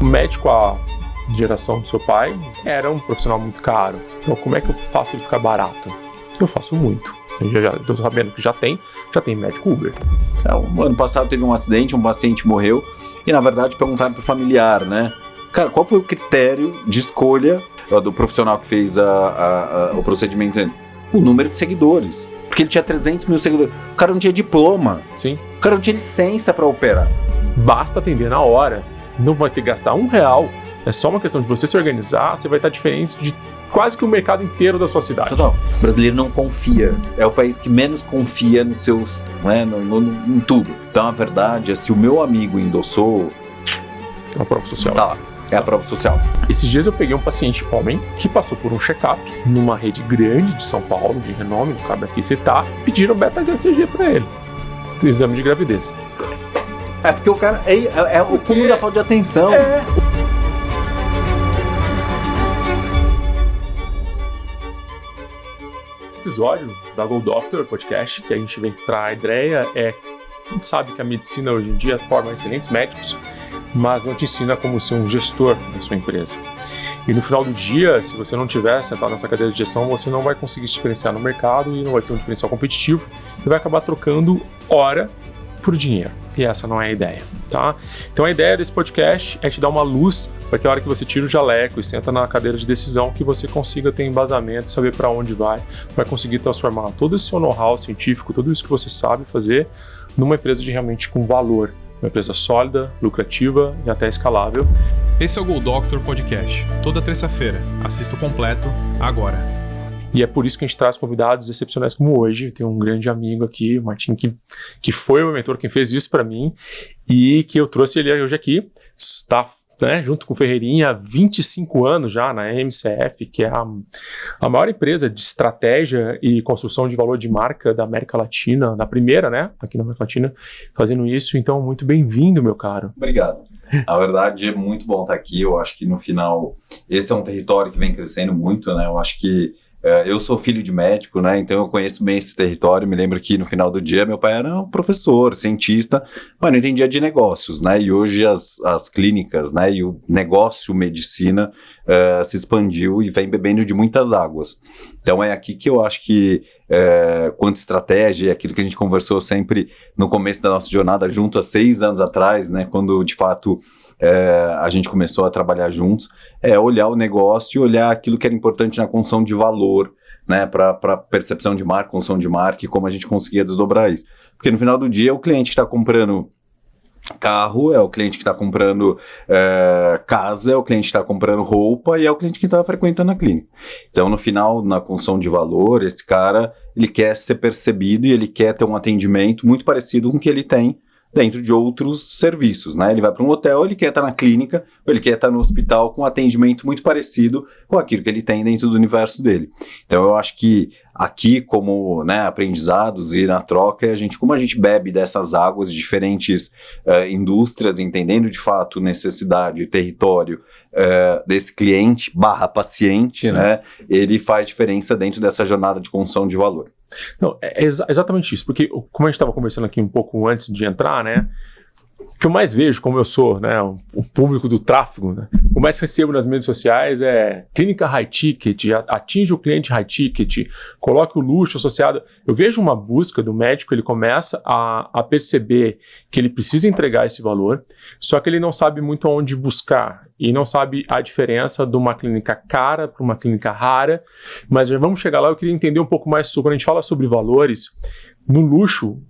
O médico, a geração do seu pai, era um profissional muito caro. Então, como é que eu faço ele ficar barato? Eu faço muito. Eu tô sabendo que já tem médico Uber. Ano passado teve um acidente, um paciente morreu, e na verdade perguntaram pro familiar, né? Cara, qual foi o critério de escolha do profissional que fez o procedimento dele? O número de seguidores. Porque ele tinha 300 mil seguidores. O cara não tinha diploma. Sim. O cara não tinha licença para operar. Basta atender na hora. Não vai ter que gastar R$1. É só uma questão de você se organizar. Você vai estar diferente de quase que o mercado inteiro da sua cidade. Total. O brasileiro não confia. É o país que menos confia nos seus, né, em tudo. Então a verdade é, se o meu amigo endossou... É a prova social. Tá lá. É a prova social. Esses dias eu peguei um paciente homem que passou por um check-up numa rede grande de São Paulo, de renome, não cabe aqui citar, pediram beta-HCG pra ele. Exame de gravidez. É porque o cara é o cúmulo da falta de atenção. Episódio da Go Doctor Podcast, que a gente vem entrar a ideia a gente sabe que a medicina hoje em dia forma excelentes médicos, mas não te ensina como ser um gestor da sua empresa. E no final do dia, se você não tiver sentado nessa cadeira de gestão, você não vai conseguir se diferenciar no mercado e não vai ter um diferencial competitivo e vai acabar trocando hora por dinheiro. E essa não é a ideia, tá? Então a ideia desse podcast é te dar uma luz para que a hora que você tira o jaleco e senta na cadeira de decisão, que você consiga ter embasamento, saber para onde vai conseguir transformar todo esse seu know-how científico, tudo isso que você sabe fazer, numa empresa de realmente com valor. Uma empresa sólida, lucrativa e até escalável. Esse é o Go Doctor Podcast. Toda terça-feira. Assista o completo agora. E é por isso que a gente traz convidados excepcionais como hoje. Tem um grande amigo aqui, o Martin, que foi o meu mentor, quem fez isso para mim, e que eu trouxe ele hoje aqui. Está, né, junto com o Ferreirinha há 25 anos já na MCF, que é a maior empresa de estratégia e construção de valor de marca da América Latina, da primeira, né, aqui na América Latina, fazendo isso. Então, muito bem-vindo, meu caro. Obrigado. Na verdade, é muito bom estar aqui. Eu acho que no final, esse é um território que vem crescendo muito, né? Eu acho que eu sou filho de médico, né? Então eu conheço bem esse território. Me lembro que no final do dia meu pai era um professor, cientista, mas não entendia de negócios, né? E hoje as clínicas, né? E o negócio medicina se expandiu e vem bebendo de muitas águas. Então é aqui que eu acho que quanto estratégia, aquilo que a gente conversou sempre no começo da nossa jornada junto há 6 anos atrás, né? Quando de fato a gente começou a trabalhar juntos, olhar o negócio e olhar aquilo que era importante na construção de valor, né, para percepção de marca, construção de marca e como a gente conseguia desdobrar isso. Porque no final do dia, o cliente que está comprando carro, é o cliente que está comprando casa, é o cliente que está comprando roupa e é o cliente que está frequentando a clínica. Então, no final, na construção de valor, esse cara, ele quer ser percebido e ele quer ter um atendimento muito parecido com o que ele tem dentro de outros serviços, né? Ele vai para um hotel, ele quer estar na clínica, ou ele quer estar no hospital com um atendimento muito parecido com aquilo que ele tem dentro do universo dele. Então eu acho que aqui, como, né, aprendizados e na troca, como a gente bebe dessas águas de diferentes indústrias, entendendo de fato necessidade e território desse cliente / paciente, né? Ele faz diferença dentro dessa jornada de construção de valor. Não, é exatamente isso, porque como a gente estava conversando aqui um pouco antes de entrar, né, o que eu mais vejo, como eu sou, né, o público do tráfego, né, o que eu mais recebo nas mídias sociais é clínica high ticket, atinge o cliente high ticket, coloque o luxo associado. Eu vejo uma busca do médico, ele começa a perceber que ele precisa entregar esse valor, só que ele não sabe muito aonde buscar e não sabe a diferença de uma clínica cara para uma clínica rara, mas já vamos chegar lá. Eu queria entender um pouco mais sobre, quando a gente fala sobre valores, no luxo,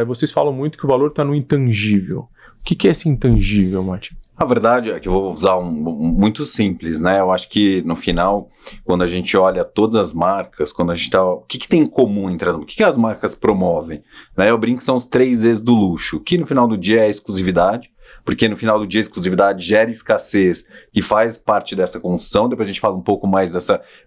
vocês falam muito que o valor está no intangível. O que é esse intangível, Martin? A verdade é que eu vou usar muito simples, né? Eu acho que no final, quando a gente olha todas as marcas, quando a gente tá, o que tem em comum entre as marcas? O que as marcas promovem? Né? Eu brinco que são os 3 E's do luxo, que no final do dia é a exclusividade, porque no final do dia a exclusividade gera escassez e faz parte dessa construção. Depois a gente fala um pouco mais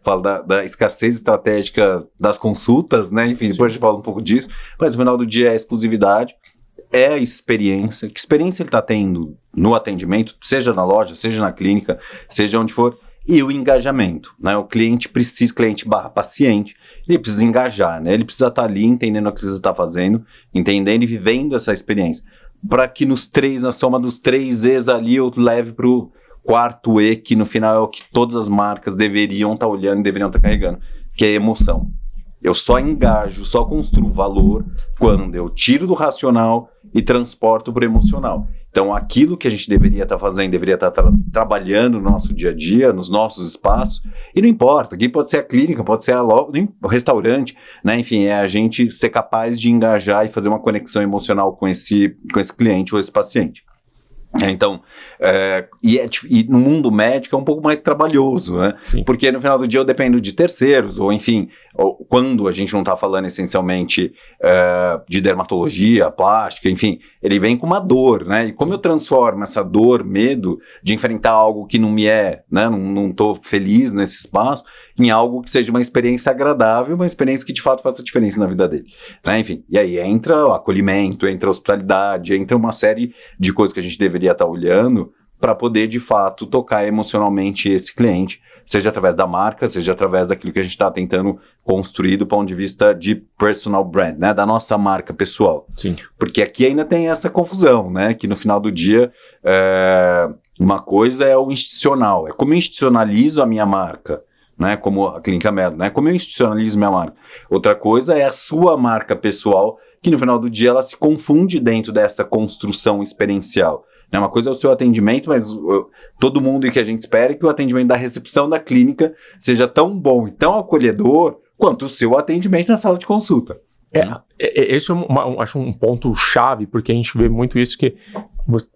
fala da escassez estratégica das consultas, né? Enfim, depois a gente fala um pouco disso, mas no final do dia é a exclusividade, é a experiência. Que experiência ele está tendo no atendimento, seja na loja, seja na clínica, seja onde for, e o engajamento, né? O cliente / paciente, ele precisa engajar, né? Ele precisa estar ali entendendo o que você está fazendo, entendendo e vivendo essa experiência, para que na soma dos 3 E's ali eu leve quarto E, que no final é o que todas as marcas deveriam estar olhando e deveriam estar carregando, que é emoção. Eu só engajo, só construo valor quando eu tiro do racional e transporto para o emocional. Então, aquilo que a gente deveria estar fazendo, deveria estar trabalhando no nosso dia a dia, nos nossos espaços, e não importa, aqui pode ser a clínica, pode ser o restaurante, né? Enfim, é a gente ser capaz de engajar e fazer uma conexão emocional com esse cliente ou esse paciente. Então, e no mundo médico é um pouco mais trabalhoso, né? Sim. Porque no final do dia eu dependo de terceiros, ou enfim, quando a gente não está falando essencialmente de dermatologia, plástica, enfim, ele vem com uma dor, né? E como eu transformo essa dor, medo de enfrentar algo que não me é, né? Não estou feliz nesse espaço, em algo que seja uma experiência agradável, uma experiência que de fato faça diferença na vida dele, né? Enfim, e aí entra o acolhimento, entra a hospitalidade, entra uma série de coisas que a gente deveria estar olhando para poder de fato tocar emocionalmente esse cliente, seja através da marca, seja através daquilo que a gente está tentando construir do ponto de vista de personal brand, né? Da nossa marca pessoal. Sim. Porque aqui ainda tem essa confusão, né? Que no final do dia, uma coisa é o institucional, é como eu institucionalizo a minha marca, né, como a Clínica Melo, né, como eu institucionalizo minha marca. Outra coisa é a sua marca pessoal, que no final do dia ela se confunde dentro dessa construção experiencial. Né, uma coisa é o seu atendimento, mas todo mundo que a gente espera é que o atendimento da recepção da clínica seja tão bom e tão acolhedor quanto o seu atendimento na sala de consulta. Esse acho um ponto chave, porque a gente vê muito isso que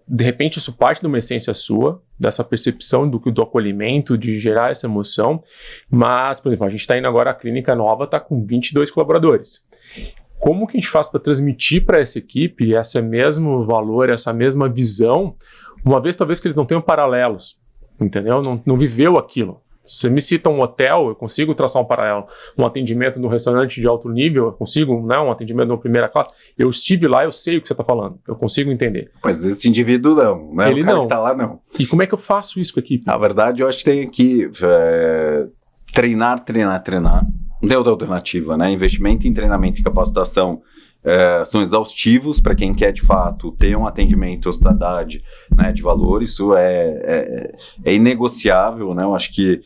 de repente isso parte de uma essência sua, dessa percepção do acolhimento, de gerar essa emoção, mas, por exemplo, a gente está indo agora, a clínica nova está com 22 colaboradores. Como que a gente faz para transmitir para essa equipe esse mesmo valor, essa mesma visão, uma vez talvez que eles não tenham paralelos, entendeu? Não viveu aquilo. Você me cita um hotel, eu consigo traçar um paralelo. Um atendimento no restaurante de alto nível, eu consigo, né, um atendimento na primeira classe. Eu estive lá, eu sei o que você está falando. Eu consigo entender. Mas esse indivíduo não, né? Ele o cara não. que está lá não. E como é que eu faço isso com a equipe? Na verdade, eu acho que tem que treinar. Não tem outra alternativa, né? Investimento em treinamento e capacitação são exaustivos para quem quer, de fato, ter um atendimento, hospitalidade, né, de valor. Isso é inegociável, né? Eu acho que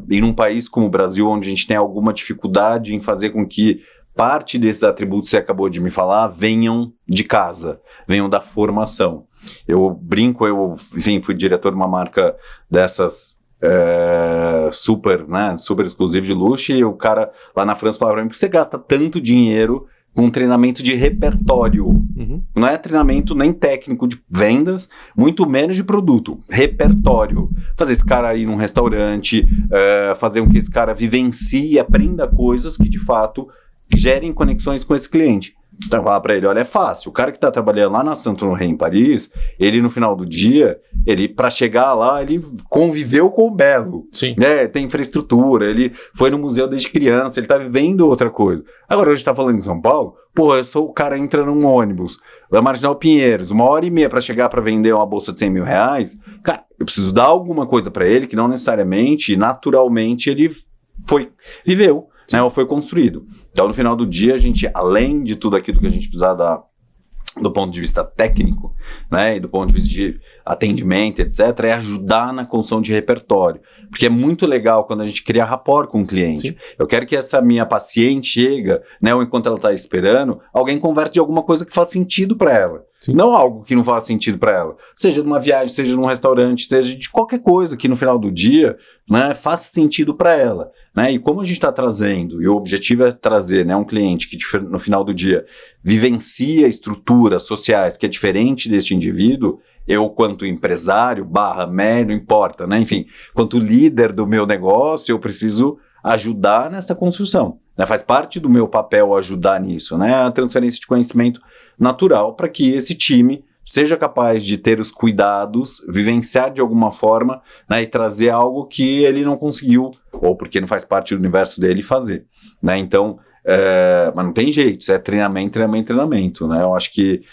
em um país como o Brasil, onde a gente tem alguma dificuldade em fazer com que parte desses atributos que você acabou de me falar venham de casa, venham da formação. Eu brinco, enfim, fui diretor de uma marca dessas super exclusivo de luxo, e o cara lá na França falava pra mim: por que você gasta tanto dinheiro com treinamento de repertório? Uhum. Não é treinamento nem técnico de vendas, muito menos de produto. Repertório. Fazer esse cara ir num restaurante, fazer com que esse cara vivencie e aprenda coisas que de fato gerem conexões com esse cliente. Então, falar para ele: olha, é fácil. O cara que está trabalhando lá na Saint-Honoré em Paris, ele no final do dia, ele para chegar lá, ele conviveu com o belo. Sim. Né? Tem infraestrutura, ele foi no museu desde criança, ele está vivendo outra coisa. Agora, hoje está falando em São Paulo, pô, eu sou o cara entra num ônibus, da Marginal Pinheiros, 1h30 para chegar para vender uma bolsa de 100 mil reais. Cara, eu preciso dar alguma coisa para ele que não necessariamente, naturalmente, ele viveu. Né, ou foi construído. Então, no final do dia, a gente, além de tudo aquilo que a gente precisar dar do ponto de vista técnico, né, e do ponto de vista de atendimento, etc., é ajudar na construção de repertório. Porque é muito legal quando a gente cria rapport com o cliente. Sim. Eu quero que essa minha paciente chega, né, ou enquanto ela está esperando, alguém converse de alguma coisa que faz sentido para ela. Sim. Não algo que não faz sentido para ela. Seja numa viagem, seja num restaurante, seja de qualquer coisa que no final do dia, né, faça sentido para ela. Né? E como a gente está trazendo, e o objetivo é trazer, né, um cliente que no final do dia vivencia estruturas sociais que é diferente deste indivíduo, eu quanto empresário, médio, não importa, né? Enfim, quanto líder do meu negócio, eu preciso ajudar nessa construção. Né? Faz parte do meu papel ajudar nisso, né? A transferência de conhecimento natural para que esse time seja capaz de ter os cuidados, vivenciar de alguma forma, né, e trazer algo que ele não conseguiu, ou porque não faz parte do universo dele, fazer. Né? Então, mas não tem jeito, isso é treinamento. Né? Eu acho que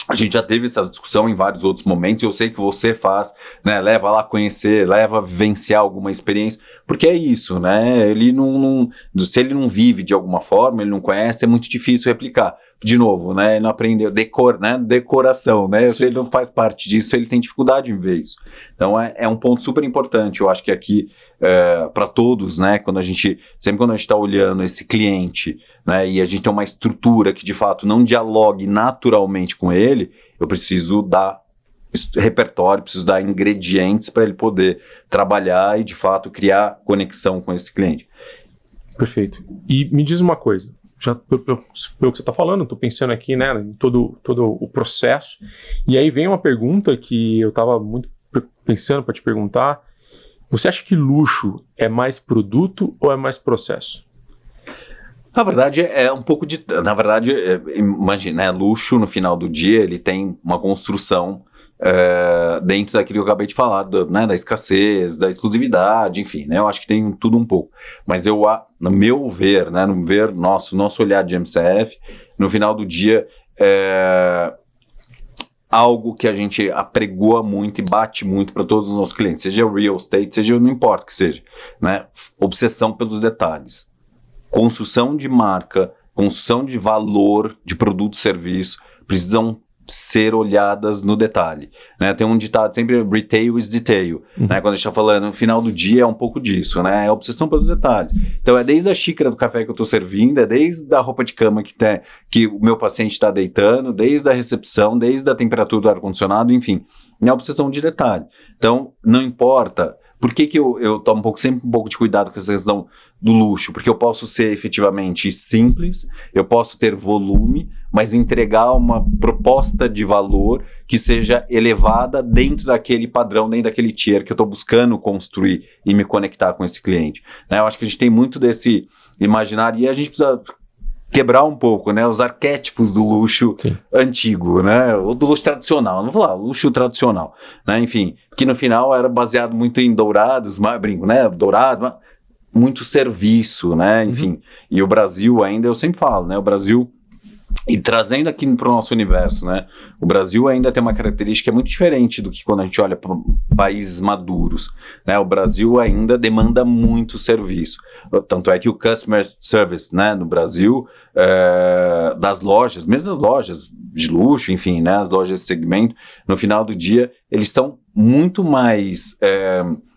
a gente já teve essa discussão em vários outros momentos, eu sei que você faz, né, leva lá a conhecer, leva a vivenciar alguma experiência, porque é isso, né? Ele se ele não vive de alguma forma, ele não conhece, é muito difícil replicar. de novo, né, ele não aprendeu decoração, né, se ele não faz parte disso, ele tem dificuldade em ver isso. Então é um ponto super importante, eu acho que aqui para todos, né, sempre quando a gente está olhando esse cliente, né, e a gente tem uma estrutura que de fato não dialogue naturalmente com ele, eu preciso dar repertório, preciso dar ingredientes para ele poder trabalhar e de fato criar conexão com esse cliente. Perfeito. E me diz uma coisa, já pelo que você está falando, estou pensando aqui, né, em todo o processo, e aí vem uma pergunta que eu estava muito pensando para te perguntar. Você acha que luxo é mais produto ou é mais processo? Na verdade, é um pouco de... Na verdade, imagina, né, luxo, no final do dia, ele tem uma construção dentro daquilo que eu acabei de falar, né, da escassez, da exclusividade, enfim, né, eu acho que tem tudo um pouco. Mas no meu ver, né, no ver nosso olhar de MCF, no final do dia, algo que a gente apregoa muito e bate muito para todos os nossos clientes, seja real estate, seja, não importa o que seja, né, obsessão pelos detalhes. Construção de marca, construção de valor de produto e serviço precisam ser olhadas no detalhe, né? Tem um ditado sempre, retail is detail, né? Quando a gente está falando, no final do dia é um pouco disso, né? É obsessão pelos detalhes. Então é desde a xícara do café que eu estou servindo, é desde a roupa de cama que o meu paciente está deitando, desde a recepção, desde a temperatura do ar-condicionado, enfim, é obsessão de detalhe. Então, não importa. Por que eu tomo sempre um pouco de cuidado com essa questão do luxo? Porque eu posso ser efetivamente simples, eu posso ter volume, mas entregar uma proposta de valor que seja elevada dentro daquele padrão, dentro daquele tier que eu estou buscando construir e me conectar com esse cliente. Né? Eu acho que a gente tem muito desse imaginário e a gente precisa quebrar um pouco, né, os arquétipos do luxo antigo, né, ou do luxo tradicional, não vou falar, luxo tradicional, né, enfim, que no final era baseado muito em dourados, dourados, muito serviço, né, enfim, e o Brasil ainda, eu sempre falo, né, o Brasil, e trazendo aqui para o nosso universo, né, o Brasil ainda tem uma característica muito diferente do que quando a gente olha para países maduros, né, o Brasil ainda demanda muito serviço, tanto é que o customer service, né, no Brasil, das lojas, mesmo as lojas de luxo, enfim, né, as lojas de segmento, no final do dia, eles são muito mais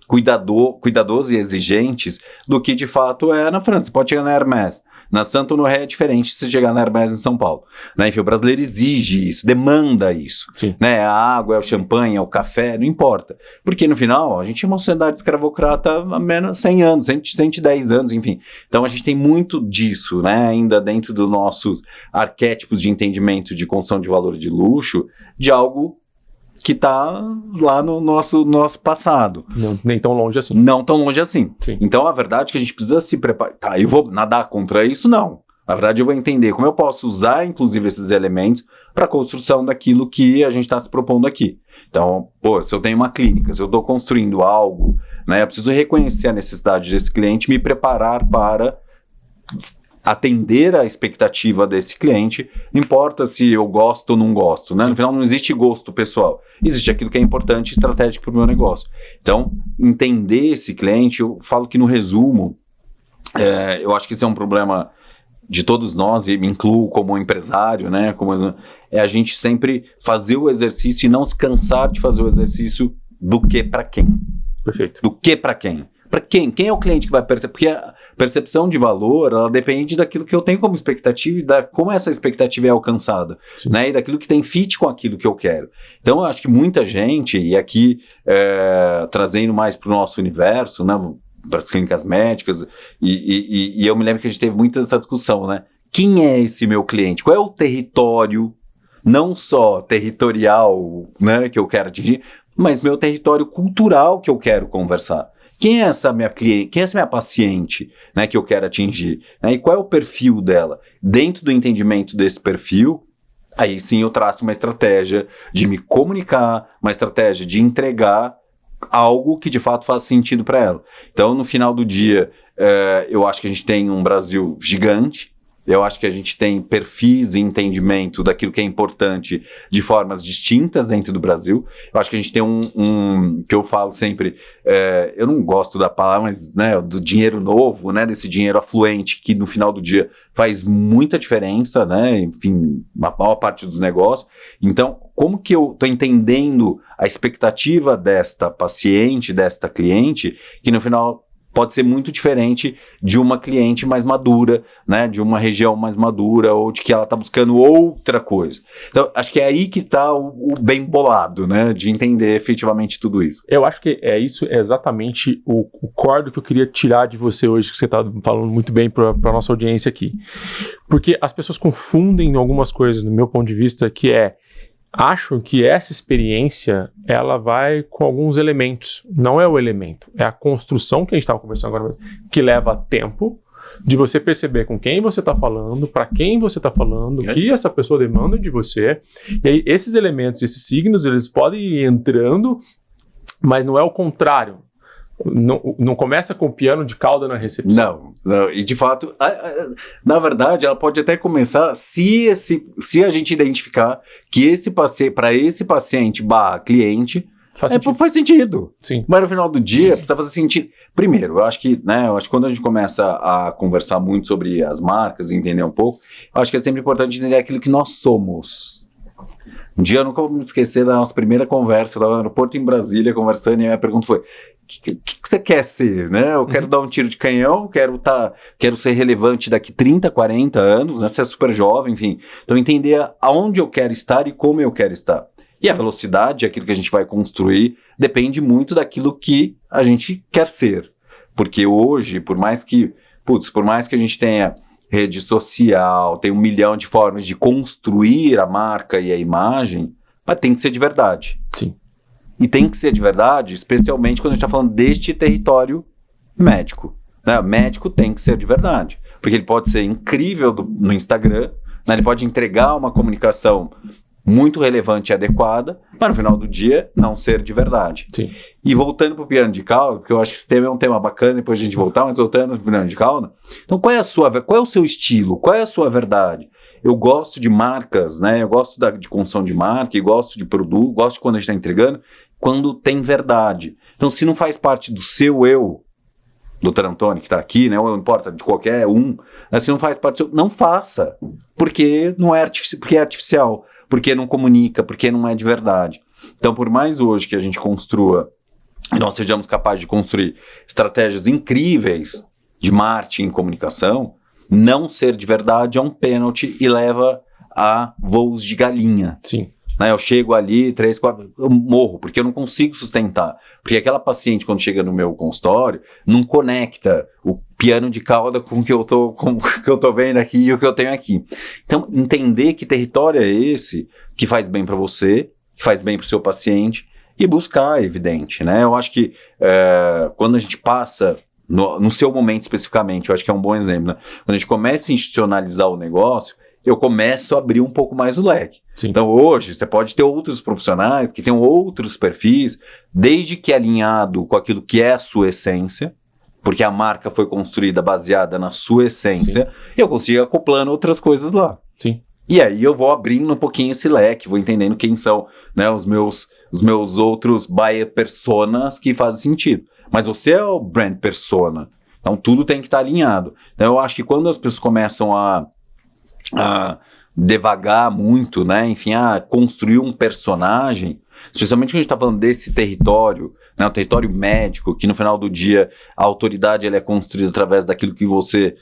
cuidadosos e exigentes do que de fato é na França. Você pode chegar na Hermès, na Santo Honoré é diferente se chegar na Hermès em São Paulo. Né? Enfim, o brasileiro exige isso, demanda isso. Né? A água, é o champanhe, é o café, não importa. Porque no final, a gente é uma sociedade escravocrata há menos 100 anos, 110 anos, enfim. Então a gente tem muito disso, né? Ainda dentro dos nossos arquétipos de entendimento de construção de valor de luxo, de algo que está lá no nosso passado. Não, nem tão longe assim. Não tão longe assim. Sim. Então, a verdade é que a gente precisa se preparar. Tá, eu vou nadar contra isso? Não. Na verdade, eu vou entender como eu posso usar, inclusive, esses elementos para a construção daquilo que a gente está se propondo aqui. Então, se eu tenho uma clínica, se eu estou construindo algo, né, eu preciso reconhecer a necessidade desse cliente, me preparar para atender a expectativa desse cliente, não importa se eu gosto ou não gosto, né? No final não existe gosto pessoal, existe aquilo que é importante e estratégico para o meu negócio. Então, entender esse cliente, eu falo que no resumo, eu acho que isso é um problema de todos nós, e me incluo como empresário, né? É a gente sempre fazer o exercício e não se cansar de fazer o exercício do que para quem. Perfeito. Do que para quem. Para quem? Quem é o cliente que vai perceber? Porque a percepção de valor, ela depende daquilo que eu tenho como expectativa e da como essa expectativa é alcançada, né? E daquilo que tem fit com aquilo que eu quero. Então, eu acho que muita gente, e aqui trazendo mais para o nosso universo, né, para as clínicas médicas, e eu me lembro que a gente teve muita essa discussão, né? Quem é esse meu cliente? Qual é o território, não só territorial, né, que eu quero atingir, mas meu território cultural que eu quero conversar? Quem é essa minha cliente? Quem é essa minha paciente, né, que eu quero atingir? Né, e qual é o perfil dela? Dentro do entendimento desse perfil, aí sim eu traço uma estratégia de me comunicar, uma estratégia de entregar algo que de fato faz sentido para ela. Então, no final do dia, eu acho que a gente tem um Brasil gigante, Eu acho que a gente tem perfis e entendimento daquilo que é importante de formas distintas dentro do Brasil. Eu acho que a gente tem que eu falo sempre, eu não gosto da palavra, mas né, do dinheiro novo, né, desse dinheiro afluente que no final do dia faz muita diferença, né, enfim, a maior parte dos negócios. Então, como que eu estou entendendo a expectativa desta paciente, desta cliente, que no final pode ser muito diferente de uma cliente mais madura, né, de uma região mais madura, ou de que ela está buscando outra coisa. Então, acho que é aí que está o bem bolado, né, de entender efetivamente tudo isso. Eu acho que isso é exatamente o core do que eu queria tirar de você hoje, que você está falando muito bem para a nossa audiência aqui. Porque as pessoas confundem algumas coisas, no meu ponto de vista, que acham que essa experiência, ela vai com alguns elementos. Não é o elemento, é a construção que a gente estava conversando agora, que leva tempo de você perceber com quem você está falando, para quem você está falando, o que essa pessoa demanda de você. E aí, esses elementos, esses signos, eles podem ir entrando, mas não é o contrário. Não começa com o piano de cauda na recepção. Não, e de fato, na verdade, ela pode até começar se a gente identificar que para esse paciente / cliente faz sentido. Sim. Mas no final do dia precisa fazer sentido. Primeiro, eu acho que quando a gente começa a conversar muito sobre as marcas e entender um pouco, eu acho que é sempre importante entender aquilo que nós somos. Um dia eu nunca vou me esquecer da nossa primeira conversa, eu estava no aeroporto em Brasília conversando e a minha pergunta foi: o que você quer ser, né? Eu quero dar um tiro de canhão, quero ser relevante daqui 30, 40 anos, né? Ser super jovem, enfim. Então entender aonde eu quero estar e como eu quero estar. E a velocidade, aquilo que a gente vai construir, depende muito daquilo que a gente quer ser. Porque hoje, por mais que a gente tenha rede social, tem 1 milhão de formas de construir a marca e a imagem, mas tem que ser de verdade. Sim. E tem que ser de verdade, especialmente quando a gente está falando deste território médico. Né? O médico tem que ser de verdade. Porque ele pode ser incrível no Instagram, né? Ele pode entregar uma comunicação muito relevante e adequada, mas no final do dia não ser de verdade. Sim. E voltando para o piano de cauda, porque eu acho que esse tema é um tema bacana, depois a gente voltar, mas voltando para o piano de cauda, então qual é o seu estilo? Qual é a sua verdade? Eu gosto de marcas, né? Eu gosto de construção de marca, eu gosto de produto, gosto de quando a gente está entregando, quando tem verdade. Então, se não faz parte do seu eu, Dr. Antônio, que está aqui, né? Ou não importa, de qualquer um, né? Se não faz parte do seu, não faça, porque não é porque é artificial, porque não comunica, porque não é de verdade. Então, por mais hoje que a gente construa, e nós sejamos capazes de construir estratégias incríveis de marketing e comunicação, não ser de verdade é um pênalti e leva a voos de galinha. Sim. Né, eu chego ali, 3, 4, eu morro, porque eu não consigo sustentar. Porque aquela paciente, quando chega no meu consultório, não conecta o piano de cauda com o que eu tô vendo aqui e o que eu tenho aqui. Então, entender que território é esse que faz bem para você, que faz bem para o seu paciente, e buscar, é evidente. Né? Eu acho que quando a gente passa, no seu momento especificamente, eu acho que é um bom exemplo, né? Quando a gente começa a institucionalizar o negócio, eu começo a abrir um pouco mais o leque. Sim. Então hoje você pode ter outros profissionais que tenham outros perfis, desde que alinhado com aquilo que é a sua essência, porque a marca foi construída baseada na sua essência, eu consigo ir acoplando outras coisas lá. Sim. E aí eu vou abrindo um pouquinho esse leque, vou entendendo quem são, né, os meus outros buyer personas que fazem sentido. Mas você é o brand persona, então tudo tem que estar alinhado. Então eu acho que quando as pessoas começam a devagar muito, né? Enfim, a construir um personagem, especialmente quando a gente está falando desse território, né? O território médico, que no final do dia a autoridade ela é construída através daquilo que você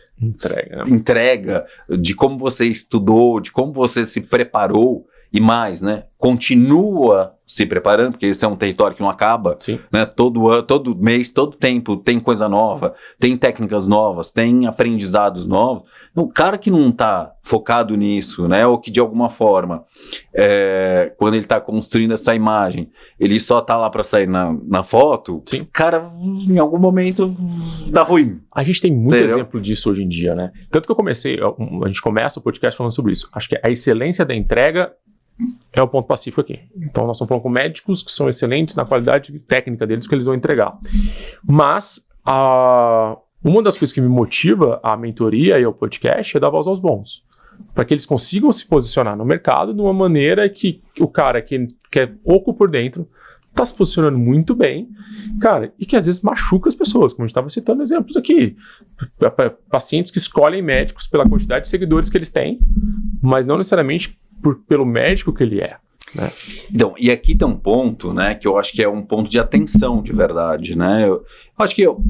entrega, de como você estudou, de como você se preparou e mais, né? Continua se preparando, porque esse é um território que não acaba, né? Todo mês, todo tempo tem coisa nova, tem técnicas novas, tem aprendizados novos. O cara que não está focado nisso, né? Ou que de alguma forma, quando ele está construindo essa imagem, ele só está lá para sair na foto, esse cara em algum momento dá ruim. A gente tem muito exemplo disso hoje em dia, né? Tanto que a gente começa o podcast falando sobre isso. Acho que a excelência da entrega é o ponto pacífico aqui. Então nós estamos falando com médicos que são excelentes na qualidade técnica deles que eles vão entregar. Mas Uma das coisas que me motiva a mentoria e ao podcast é dar voz aos bons, para que eles consigam se posicionar no mercado de uma maneira que o cara que é oco por dentro está se posicionando muito bem, cara, e que às vezes machuca as pessoas, como a gente estava citando exemplos aqui. Pacientes que escolhem médicos pela quantidade de seguidores que eles têm, mas não necessariamente pelo médico que ele é. Né? Então, e aqui tem um ponto, né, que eu acho que é um ponto de atenção de verdade, né? Eu acho que eu,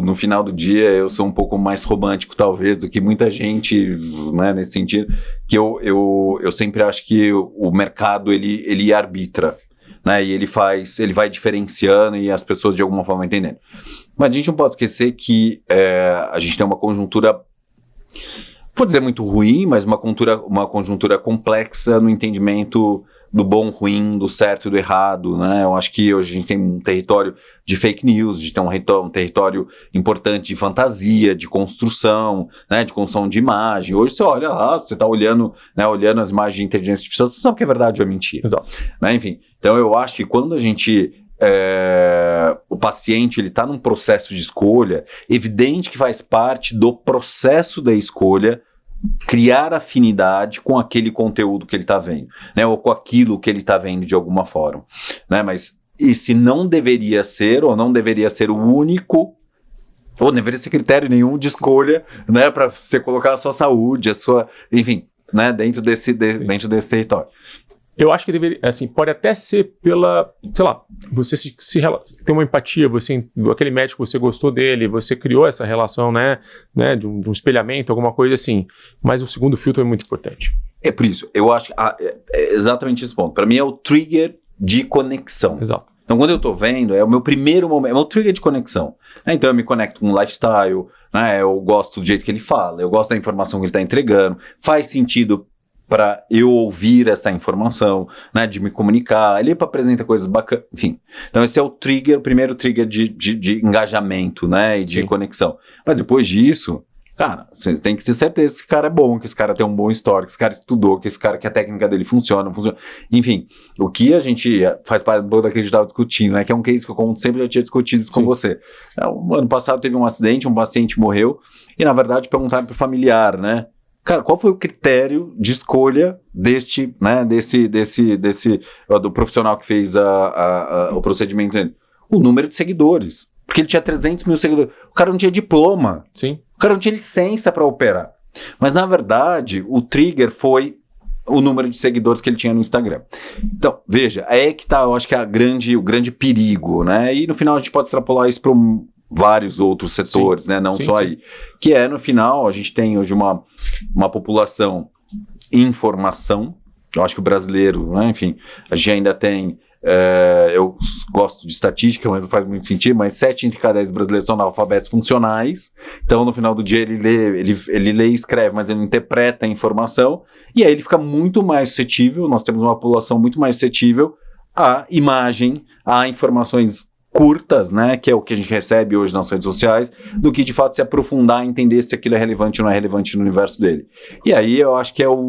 no final do dia, eu sou um pouco mais romântico, talvez, do que muita gente, né, nesse sentido, que eu sempre acho que o mercado, ele arbitra, né, e ele vai diferenciando e as pessoas de alguma forma entendendo. Mas a gente não pode esquecer que a gente tem uma conjuntura, vou dizer muito ruim, mas uma conjuntura complexa no entendimento do bom, ruim, do certo e do errado, né? Eu acho que hoje a gente tem um território de fake news, a gente tem um território importante de fantasia, de construção, né? De construção de imagem. Hoje você olha lá, você está olhando as imagens de inteligência artificial, você sabe que é verdade ou é mentira. Exato. Né? Enfim, então eu acho que quando a gente... o paciente ele está num processo de escolha, evidente que faz parte do processo da escolha criar afinidade com aquele conteúdo que ele está vendo, né, ou com aquilo que ele está vendo de alguma forma, né, mas esse não deveria ser, ou não deveria ser o único, ou não deveria ser critério nenhum de escolha, né, para você colocar a sua saúde, a sua, enfim, né, dentro desse território. Eu acho que deveria, assim, pode até ser pela, sei lá, você se tem uma empatia, aquele médico, você gostou dele, você criou essa relação, né, de um espelhamento, alguma coisa assim, mas o segundo filtro é muito importante. É por isso, eu acho que é exatamente esse ponto. Para mim é o trigger de conexão. Exato. Então quando eu tô vendo, é o meu primeiro momento, é o meu trigger de conexão. Então eu me conecto com o lifestyle, né, eu gosto do jeito que ele fala, eu gosto da informação que ele está entregando, faz sentido para eu ouvir essa informação, né, de me comunicar, ele apresenta coisas bacanas, enfim. Então esse é o primeiro trigger de engajamento, né, e de conexão. Mas depois disso, cara, vocês têm que ter certeza que esse cara é bom, que esse cara tem um bom histórico, que esse cara estudou, que esse cara, que a técnica dele funciona, enfim, o que a gente faz parte do que a gente estava discutindo, né, que é um case que eu sempre já tinha discutido isso com você. Ano passado teve um acidente, um paciente morreu, e na verdade perguntaram para o familiar, né, cara, qual foi o critério de escolha do profissional que fez o procedimento dele? O número de seguidores. Porque ele tinha 300 mil seguidores. O cara não tinha diploma. Sim. O cara não tinha licença para operar. Mas, na verdade, o trigger foi o número de seguidores que ele tinha no Instagram. Então, veja, é que tá, eu acho que o grande perigo, né? E no final a gente pode extrapolar isso para vários outros setores, né? Não só aí. Que é, no final, a gente tem hoje uma população em informação. Eu acho que o brasileiro, né? Enfim, a gente ainda tem, eu gosto de estatística, mas não faz muito sentido, mas 7 entre cada 10 brasileiros são analfabetos funcionais. Então, no final do dia, ele lê e escreve, mas ele não interpreta a informação. E aí ele fica muito mais suscetível, nós temos uma população muito mais suscetível à imagem, a informações curtas, né, que é o que a gente recebe hoje nas redes sociais, do que de fato se aprofundar e entender se aquilo é relevante ou não é relevante no universo dele. E aí eu acho que eu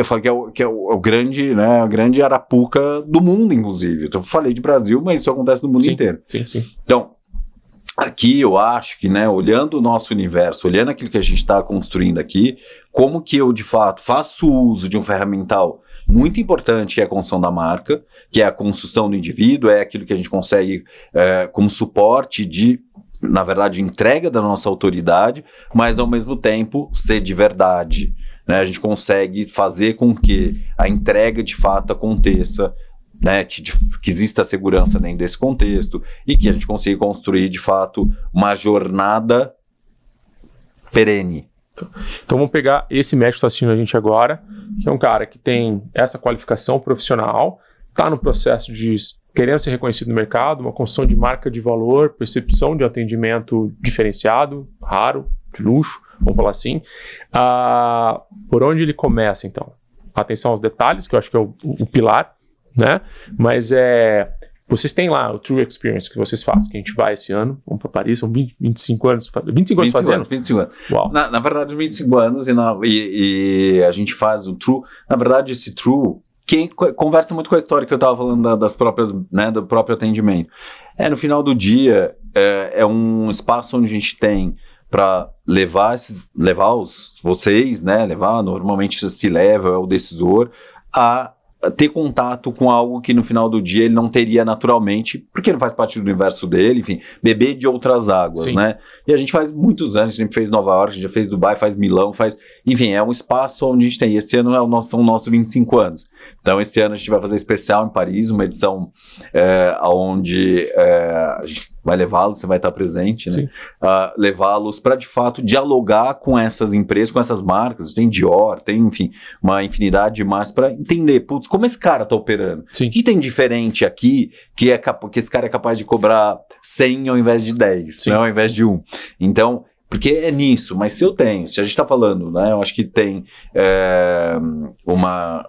falo que é o grande, né, a grande arapuca do mundo, inclusive. Eu falei de Brasil, mas isso acontece no mundo inteiro. Sim. Então, aqui eu acho que, né, olhando o nosso universo, olhando aquilo que a gente está construindo aqui, como que eu de fato faço uso de um ferramental muito importante, que é a construção da marca, que é a construção do indivíduo, é aquilo que a gente consegue como suporte na verdade, entrega da nossa autoridade, mas ao mesmo tempo ser de verdade, né? A gente consegue fazer com que a entrega de fato aconteça, né? Que exista segurança dentro desse contexto e que a gente consiga construir de fato uma jornada perene. Então vamos pegar esse médico que está assistindo a gente agora, que é um cara que tem essa qualificação profissional, está no processo de querendo ser reconhecido no mercado, uma construção de marca de valor, percepção de atendimento diferenciado, raro, de luxo, vamos falar assim. Por onde ele começa, então? Atenção aos detalhes, que eu acho que é o pilar, né? Mas vocês têm lá o True Experience que vocês fazem, que a gente vai esse ano, vamos para Paris, são 25 anos fazendo? 25 anos. Uau. Na verdade, 25 anos e a gente faz o True. Na verdade, esse True, que conversa muito com a história que eu estava falando das próprias, né, do próprio atendimento. No final do dia, é um espaço onde a gente tem para levar vocês, né, normalmente se leva, é o decisor, a ter contato com algo que no final do dia ele não teria naturalmente, porque não faz parte do universo dele, enfim, beber de outras águas, Sim. né? E a gente faz muitos anos, a gente sempre fez Nova York, a gente já fez Dubai, faz Milão, enfim, é um espaço onde a gente tem, esse ano são nossos 25 anos, então esse ano a gente vai fazer especial em Paris, uma edição onde a gente vai levá-los, você vai estar presente, né? Levá-los para de fato dialogar com essas empresas, com essas marcas, tem Dior, tem, enfim, uma infinidade de marcas para entender, putz, como esse cara tá operando? Sim. O que tem diferente aqui que esse cara é capaz de cobrar 100 ao invés de 10, né, ao invés de 1? Então, porque é nisso, mas se a gente tá falando, né, eu acho que tem uma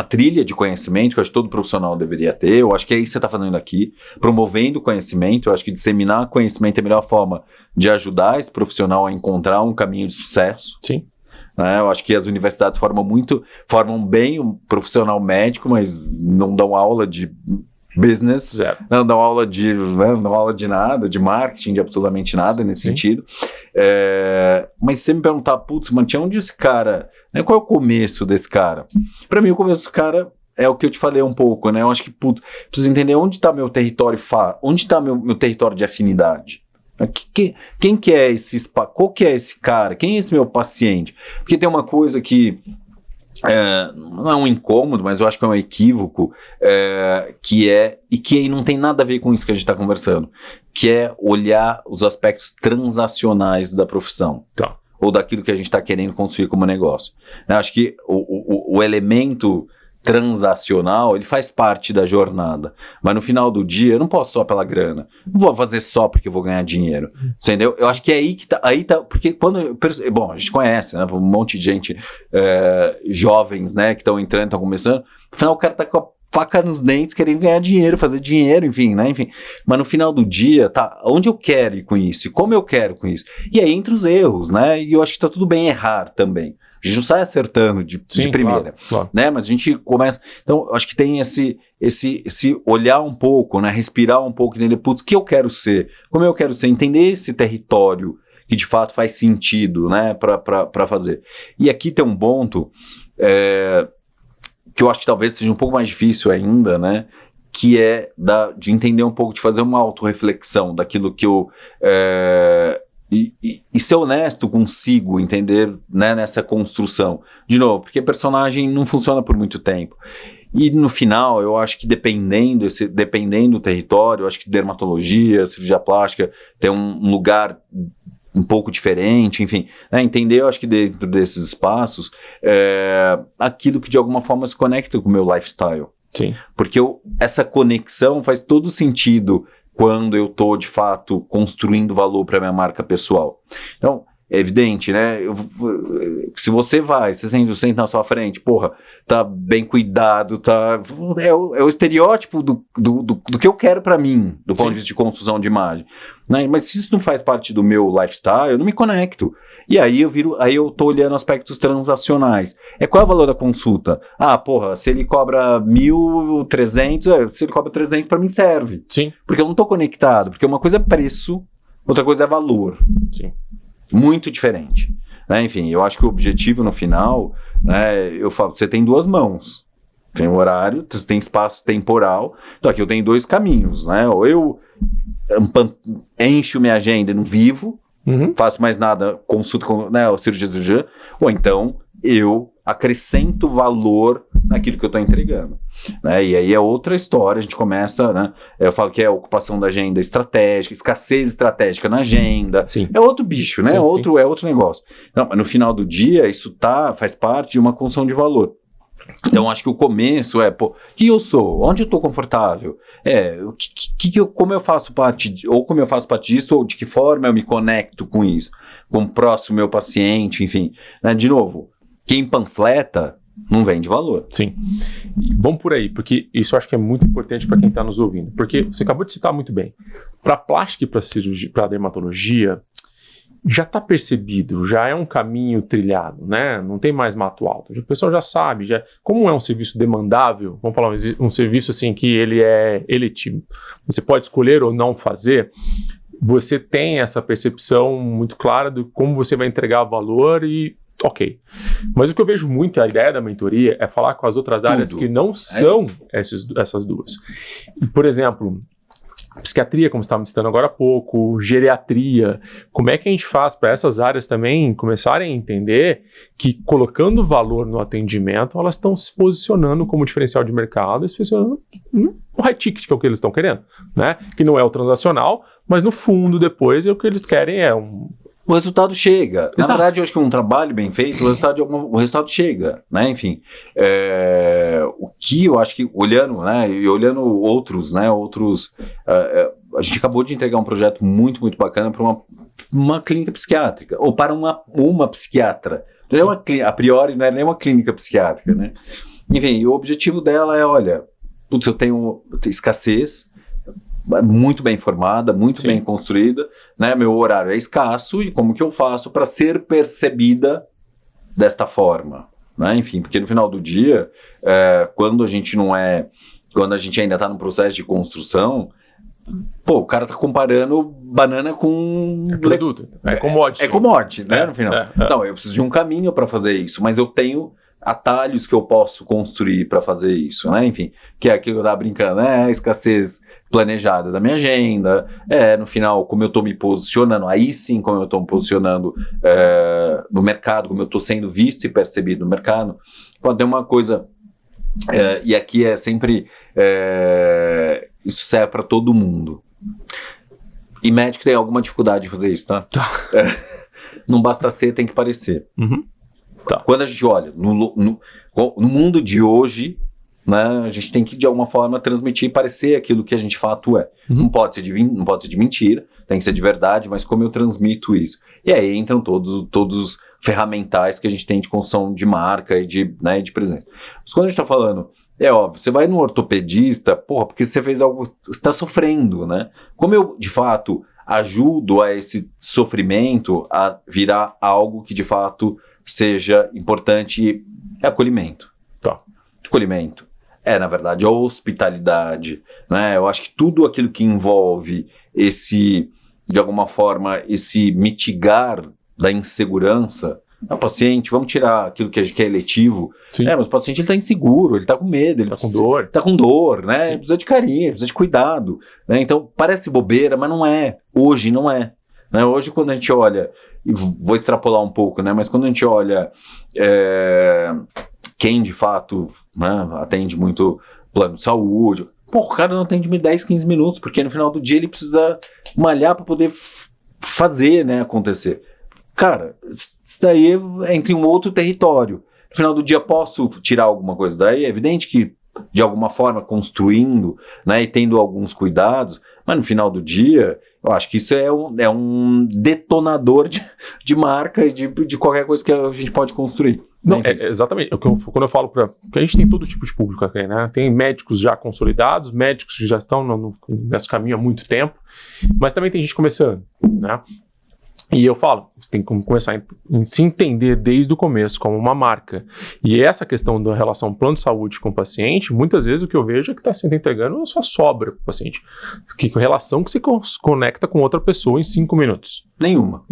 trilha de conhecimento que eu acho que todo profissional deveria ter. Eu acho que é isso que você está fazendo aqui, promovendo conhecimento. Eu acho que disseminar conhecimento é a melhor forma de ajudar esse profissional a encontrar um caminho de sucesso. Sim. Eu acho que as universidades formam bem um profissional médico, mas não dão aula de business, não dão aula de nada, de marketing, de absolutamente nada nesse sentido. Mas se você me perguntar, putz, tinha onde esse cara, né, qual é o começo desse cara? Para mim, o começo desse cara é o que eu te falei um pouco, né? Eu acho que, preciso entender onde está meu território onde está meu território de afinidade. Quem que é qual que é esse cara? Quem é esse meu paciente? Porque tem uma coisa que não é um incômodo, mas eu acho que é um equívoco, que aí não tem nada a ver com isso que a gente está conversando, que é olhar os aspectos transacionais da profissão, ou daquilo que a gente está querendo construir como negócio. Eu acho que o elemento transacional, ele faz parte da jornada, mas no final do dia eu não posso só pela grana, não vou fazer só porque eu vou ganhar dinheiro, entendeu? Eu acho que é aí tá, porque bom, a gente conhece, né, um monte de gente jovens, né, que estão entrando, estão começando, no final o cara tá com a faca nos dentes, querendo ganhar dinheiro, fazer dinheiro, enfim, né, mas no final do dia, onde eu quero ir com isso, e como eu quero com isso, e aí entre os erros, né, e eu acho que tá tudo bem errar também. A gente não sai acertando de primeira, claro. Né? Mas a gente começa... Então, acho que tem esse olhar um pouco, né? Respirar um pouco, entender, putz, o que eu quero ser? Como eu quero ser? Entender esse território que de fato faz sentido, né? Para fazer. E aqui tem um ponto que eu acho que talvez seja um pouco mais difícil ainda, né? Que é de entender um pouco, de fazer uma autorreflexão daquilo que eu... E ser honesto consigo, entender, né, nessa construção. De novo, porque personagem não funciona por muito tempo. E no final, eu acho que dependendo do território, eu acho que dermatologia, cirurgia plástica tem um lugar um pouco diferente, enfim, né, entender, eu acho que dentro desses espaços, aquilo que de alguma forma se conecta com o meu lifestyle. Sim. Porque essa conexão faz todo sentido quando eu estou, de fato, construindo valor para minha marca pessoal. Então, é evidente, né? Se você senta na sua frente, tá bem cuidado, é o estereótipo do que eu quero para mim, do ponto de vista de construção de imagem. Né? Mas se isso não faz parte do meu lifestyle, eu não me conecto. E aí eu tô olhando aspectos transacionais. Qual é o valor da consulta? Se ele cobra 1.300, se ele cobra 300 para mim serve. Sim. Porque eu não tô conectado, porque uma coisa é preço, outra coisa é valor. Sim. Muito diferente. Né? Enfim, eu acho que o objetivo no final, né, eu falo, você tem duas mãos. Tem o horário, você tem espaço temporal. Então aqui eu tenho dois caminhos, né? Ou eu encho minha agenda e não vivo, faço mais nada, consulto com, né, o cirurgia, ou então eu acrescento valor naquilo que eu estou entregando. Né? E aí é outra história, a gente começa, né? Eu falo que é a ocupação da agenda estratégica, escassez estratégica na agenda. Sim. É outro bicho, né? Sim, é outro negócio. Não, mas no final do dia, isso faz parte de uma construção de valor. Então, acho que o começo quem eu sou? Onde eu estou confortável? Como eu faço parte disso, ou de que forma eu me conecto com isso? Com o próximo meu paciente, enfim. Né? De novo, quem panfleta não vende valor. Sim. E vamos por aí, porque isso eu acho que é muito importante para quem está nos ouvindo. Porque você acabou de citar muito bem. Para plástica e para cirurgia, para dermatologia, já está percebido, já é um caminho trilhado, né? Não tem mais mato alto. O pessoal já sabe, como é um serviço demandável, vamos falar um serviço assim que ele é eletivo, você pode escolher ou não fazer, você tem essa percepção muito clara de como você vai entregar valor e ok. Mas o que eu vejo muito, a ideia da mentoria é falar com as outras áreas que não são essas duas. E, por exemplo, psiquiatria, como você estava me citando agora há pouco, geriatria, como é que a gente faz para essas áreas também começarem a entender que colocando valor no atendimento, elas estão se posicionando como diferencial de mercado, se posicionando no high ticket, que é o que eles estão querendo, né? Que não é o transacional, mas no fundo depois o que eles querem é o resultado chega. Exato. Na verdade, eu acho que um trabalho bem feito, o resultado chega, né? Enfim, o que eu acho que olhando, né, e olhando outros, a gente acabou de entregar um projeto muito, muito bacana para uma clínica psiquiátrica, ou para uma psiquiatra. Não é a priori não é nem uma clínica psiquiátrica, né? Enfim, o objetivo dela é, olha, eu tenho escassez, muito bem formada, muito bem construída, né? Meu horário é escasso e como que eu faço para ser percebida desta forma, né? Enfim, porque no final do dia, quando a gente ainda está no processo de construção, o cara tá comparando banana com produto, é commodity. É commodity, né? No final. Não, eu preciso de um caminho para fazer isso, mas eu tenho atalhos que eu posso construir para fazer isso, né? Enfim, que é aquilo que eu tava brincando, né? A escassez planejada da minha agenda, no final, como eu tô me posicionando, aí sim, como eu tô me posicionando no mercado, como eu tô sendo visto e percebido no mercado. Pode ter uma coisa, e aqui é sempre, isso serve para todo mundo. E médico tem alguma dificuldade de fazer isso, tá? Não basta ser, tem que parecer. Uhum. Tá. Quando a gente olha no mundo de hoje, né, a gente tem que de alguma forma transmitir e parecer aquilo que a gente de fato é. Uhum. Não pode ser de mentira, tem que ser de verdade, mas como eu transmito isso? E aí entram todos os ferramentais que a gente tem de construção de marca e de presença. Mas quando a gente está falando, é óbvio, você vai no ortopedista, porque você fez algo, você está sofrendo, né? Como eu de fato ajudo a esse sofrimento a virar algo que de fato seja importante, é acolhimento. Tá. Acolhimento na verdade, a hospitalidade, né? Eu acho que tudo aquilo que envolve de alguma forma, esse mitigar da insegurança. O paciente, vamos tirar aquilo que é eletivo. Mas o paciente ele tá inseguro, ele tá com medo, ele tá com dor, né? Ele precisa de carinho, precisa de cuidado, né? Então parece bobeira, mas não é. Hoje não é. Né? Hoje quando a gente olha, e vou extrapolar um pouco, né? Mas quando a gente olha quem de fato, né, atende muito plano de saúde, o cara não atende 10, 15 minutos, porque no final do dia ele precisa malhar para poder fazer, né, acontecer. Cara, isso daí entra em um outro território. No final do dia posso tirar alguma coisa daí? É evidente que de alguma forma construindo, né, e tendo alguns cuidados, mas no final do dia eu acho que isso é um detonador de marca e de qualquer coisa que a gente pode construir. Não, exatamente. Quando eu falo porque a gente tem todo tipo de público aqui, né? Tem médicos já consolidados, médicos que já estão nesse caminho há muito tempo, mas também tem gente começando, né? E eu falo, você tem que começar a se entender desde o começo como uma marca. E essa questão da relação plano de saúde com o paciente, muitas vezes o que eu vejo é que está sendo entregando a sua sobra para o paciente. Que relação que se conecta com outra pessoa em 5 minutos? Nenhuma.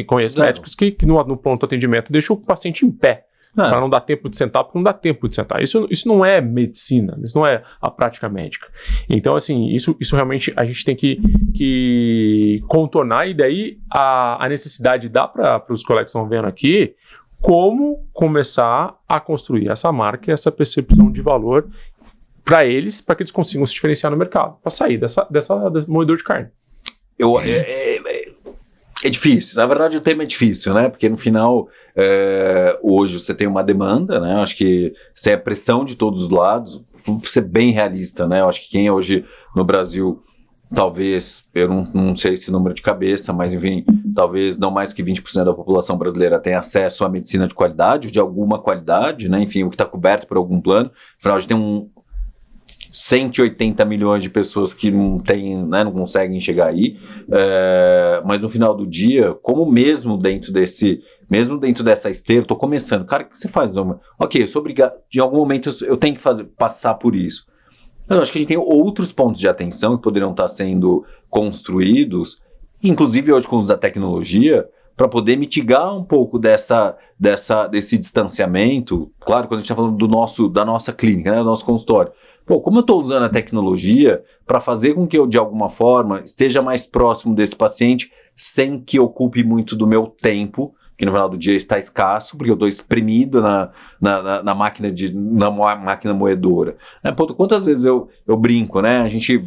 Conheço médicos que no pronto atendimento deixam o paciente em pé. Para não dar tempo de sentar, porque não dá tempo de sentar. Isso não é medicina, isso não é a prática médica. Então, assim, isso realmente a gente tem que contornar, e daí a necessidade dá para os colegas que estão vendo aqui como começar a construir essa marca e essa percepção de valor para que eles consigam se diferenciar no mercado, para sair desse moedor de carne. É difícil, na verdade o tema é difícil, né? Porque no final, hoje você tem uma demanda, né? Eu acho que você tem a pressão de todos os lados, vou ser bem realista, né? Eu acho que quem hoje no Brasil, talvez, eu não sei esse número de cabeça, mas enfim, talvez não mais que 20% da população brasileira tenha acesso à medicina de qualidade, de alguma qualidade, né? Enfim, o que está coberto por algum plano. Afinal, a gente tem 180 milhões de pessoas que não tem, né, não conseguem chegar aí, mas no final do dia, como mesmo dentro dessa esteira, eu tô começando, cara, o que você faz? Ok, eu sou obrigado, em algum momento eu tenho que passar por isso. Eu acho que a gente tem outros pontos de atenção que poderiam estar sendo construídos, inclusive hoje com o uso da tecnologia, para poder mitigar um pouco desse distanciamento. Claro, quando a gente está falando da nossa clínica, né, do nosso consultório. Pô, como eu estou usando a tecnologia para fazer com que eu, de alguma forma, esteja mais próximo desse paciente sem que ocupe muito do meu tempo, que no final do dia está escasso, porque eu estou espremido na máquina moedora. Quantas vezes eu brinco, né? A gente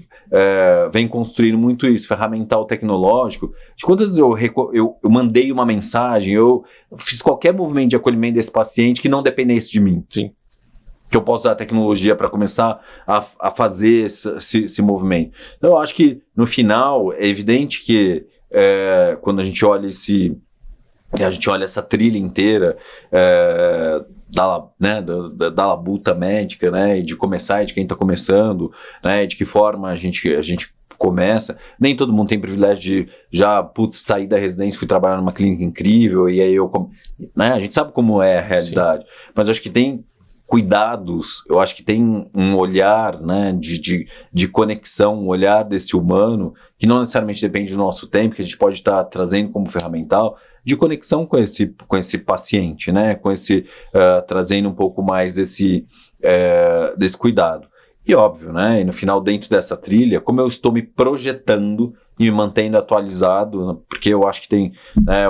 vem construindo muito isso, ferramental tecnológico. De quantas vezes eu mandei uma mensagem, eu fiz qualquer movimento de acolhimento desse paciente que não dependesse de mim. Sim. Que eu posso usar a tecnologia para começar a fazer esse movimento. Então, eu acho que, no final, é evidente que quando a gente olha essa trilha inteira da labuta médica, né, de começar, de quem está começando, né, de que forma a gente começa. Nem todo mundo tem privilégio de sair da residência, fui trabalhar numa clínica incrível, e aí né, a gente sabe como é a realidade. Sim. Mas eu acho que tem cuidados, eu acho que tem um olhar, né, de conexão, um olhar desse humano, que não necessariamente depende do nosso tempo, que a gente pode estar trazendo como ferramental, de conexão com esse paciente, né, trazendo um pouco mais desse cuidado. E óbvio, né, e no final, dentro dessa trilha, como eu estou me projetando e me mantendo atualizado, porque eu acho que tem, né,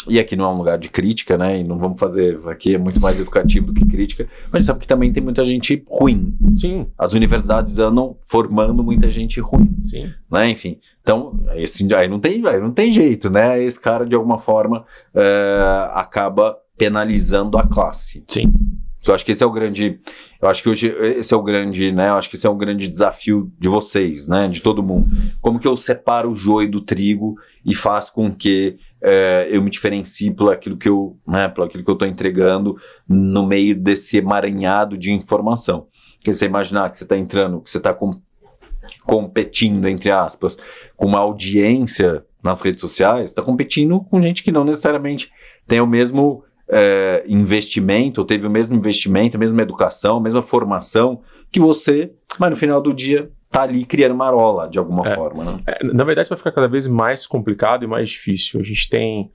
e aqui não é um lugar de crítica, né? E não vamos fazer... Aqui é muito mais educativo do que crítica. Mas a gente sabe que também tem muita gente ruim. Sim. As universidades andam formando muita gente ruim. Sim. Né? Enfim. Então, aí não tem jeito, né? Esse cara, de alguma forma, acaba penalizando a classe. Sim. Eu acho que esse é o grande... Eu acho que hoje esse é o grande, né? Eu acho que esse é um grande desafio de vocês, né? De todo mundo. Como que eu separo o joio do trigo e faço com que eu me diferencie pelo aquilo que eu estou entregando no meio desse emaranhado de informação. Porque você imaginar que você está entrando, que você está competindo, entre aspas, com uma audiência nas redes sociais, está competindo com gente que não necessariamente tem o mesmo investimento, ou teve o mesmo investimento, a mesma educação, a mesma formação que você, mas no final do dia tá ali criando marola, de alguma forma, né? Na verdade, vai ficar cada vez mais complicado e mais difícil. A gente tem...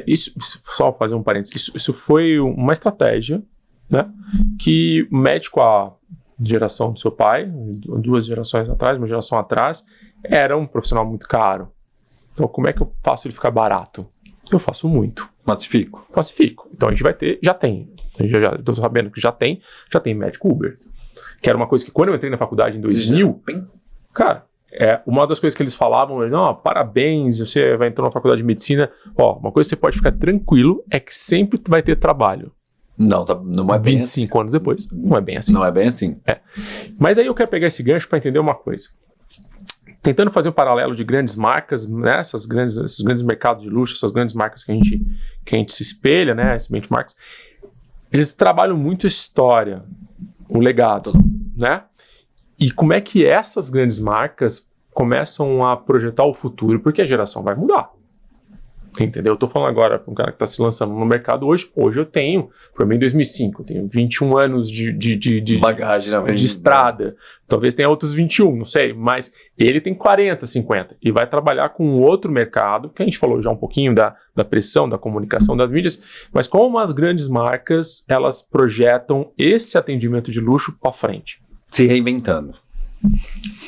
Isso, só fazer um parênteses, isso foi uma estratégia, né? Que o médico, a geração do seu pai, 2 gerações atrás, uma geração atrás, era um profissional muito caro. Então, como é que eu faço ele ficar barato? Eu faço muito. Massifico. Então, a gente vai ter, já tem. Eu tô sabendo que já tem médico Uber. Que era uma coisa que quando eu entrei na faculdade em 2000, cara, uma das coisas que eles falavam, não, parabéns, você vai entrar na faculdade de medicina, uma coisa que você pode ficar tranquilo é que sempre vai ter trabalho. Não é bem 25 anos depois, não é bem assim. Não é bem assim. Mas aí eu quero pegar esse gancho para entender uma coisa. Tentando fazer um paralelo de grandes marcas, né, esses grandes mercados de luxo, essas grandes marcas que a gente se espelha, né, esses benchmarks, eles trabalham muito a história, o legado, né? E como é que essas grandes marcas começam a projetar o futuro? Porque a geração vai mudar. Entendeu? Eu tô falando agora para um cara que está se lançando no mercado hoje. Hoje eu tenho, foi em 2005, eu tenho 21 anos de bagagem na de estrada. Talvez tenha outros 21, não sei. Mas ele tem 40, 50. E vai trabalhar com outro mercado, que a gente falou já um pouquinho da pressão, da comunicação das mídias. Mas como as grandes marcas, elas projetam esse atendimento de luxo para frente. Se reinventando.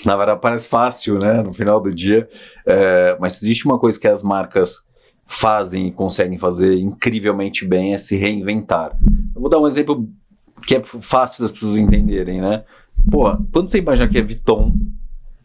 Na verdade parece fácil, né? No final do dia. Mas existe uma coisa que as marcas fazem e conseguem fazer incrivelmente bem, é se reinventar. Eu vou dar um exemplo que é fácil das pessoas entenderem, né? Pô, quando você imagina que a Vuitton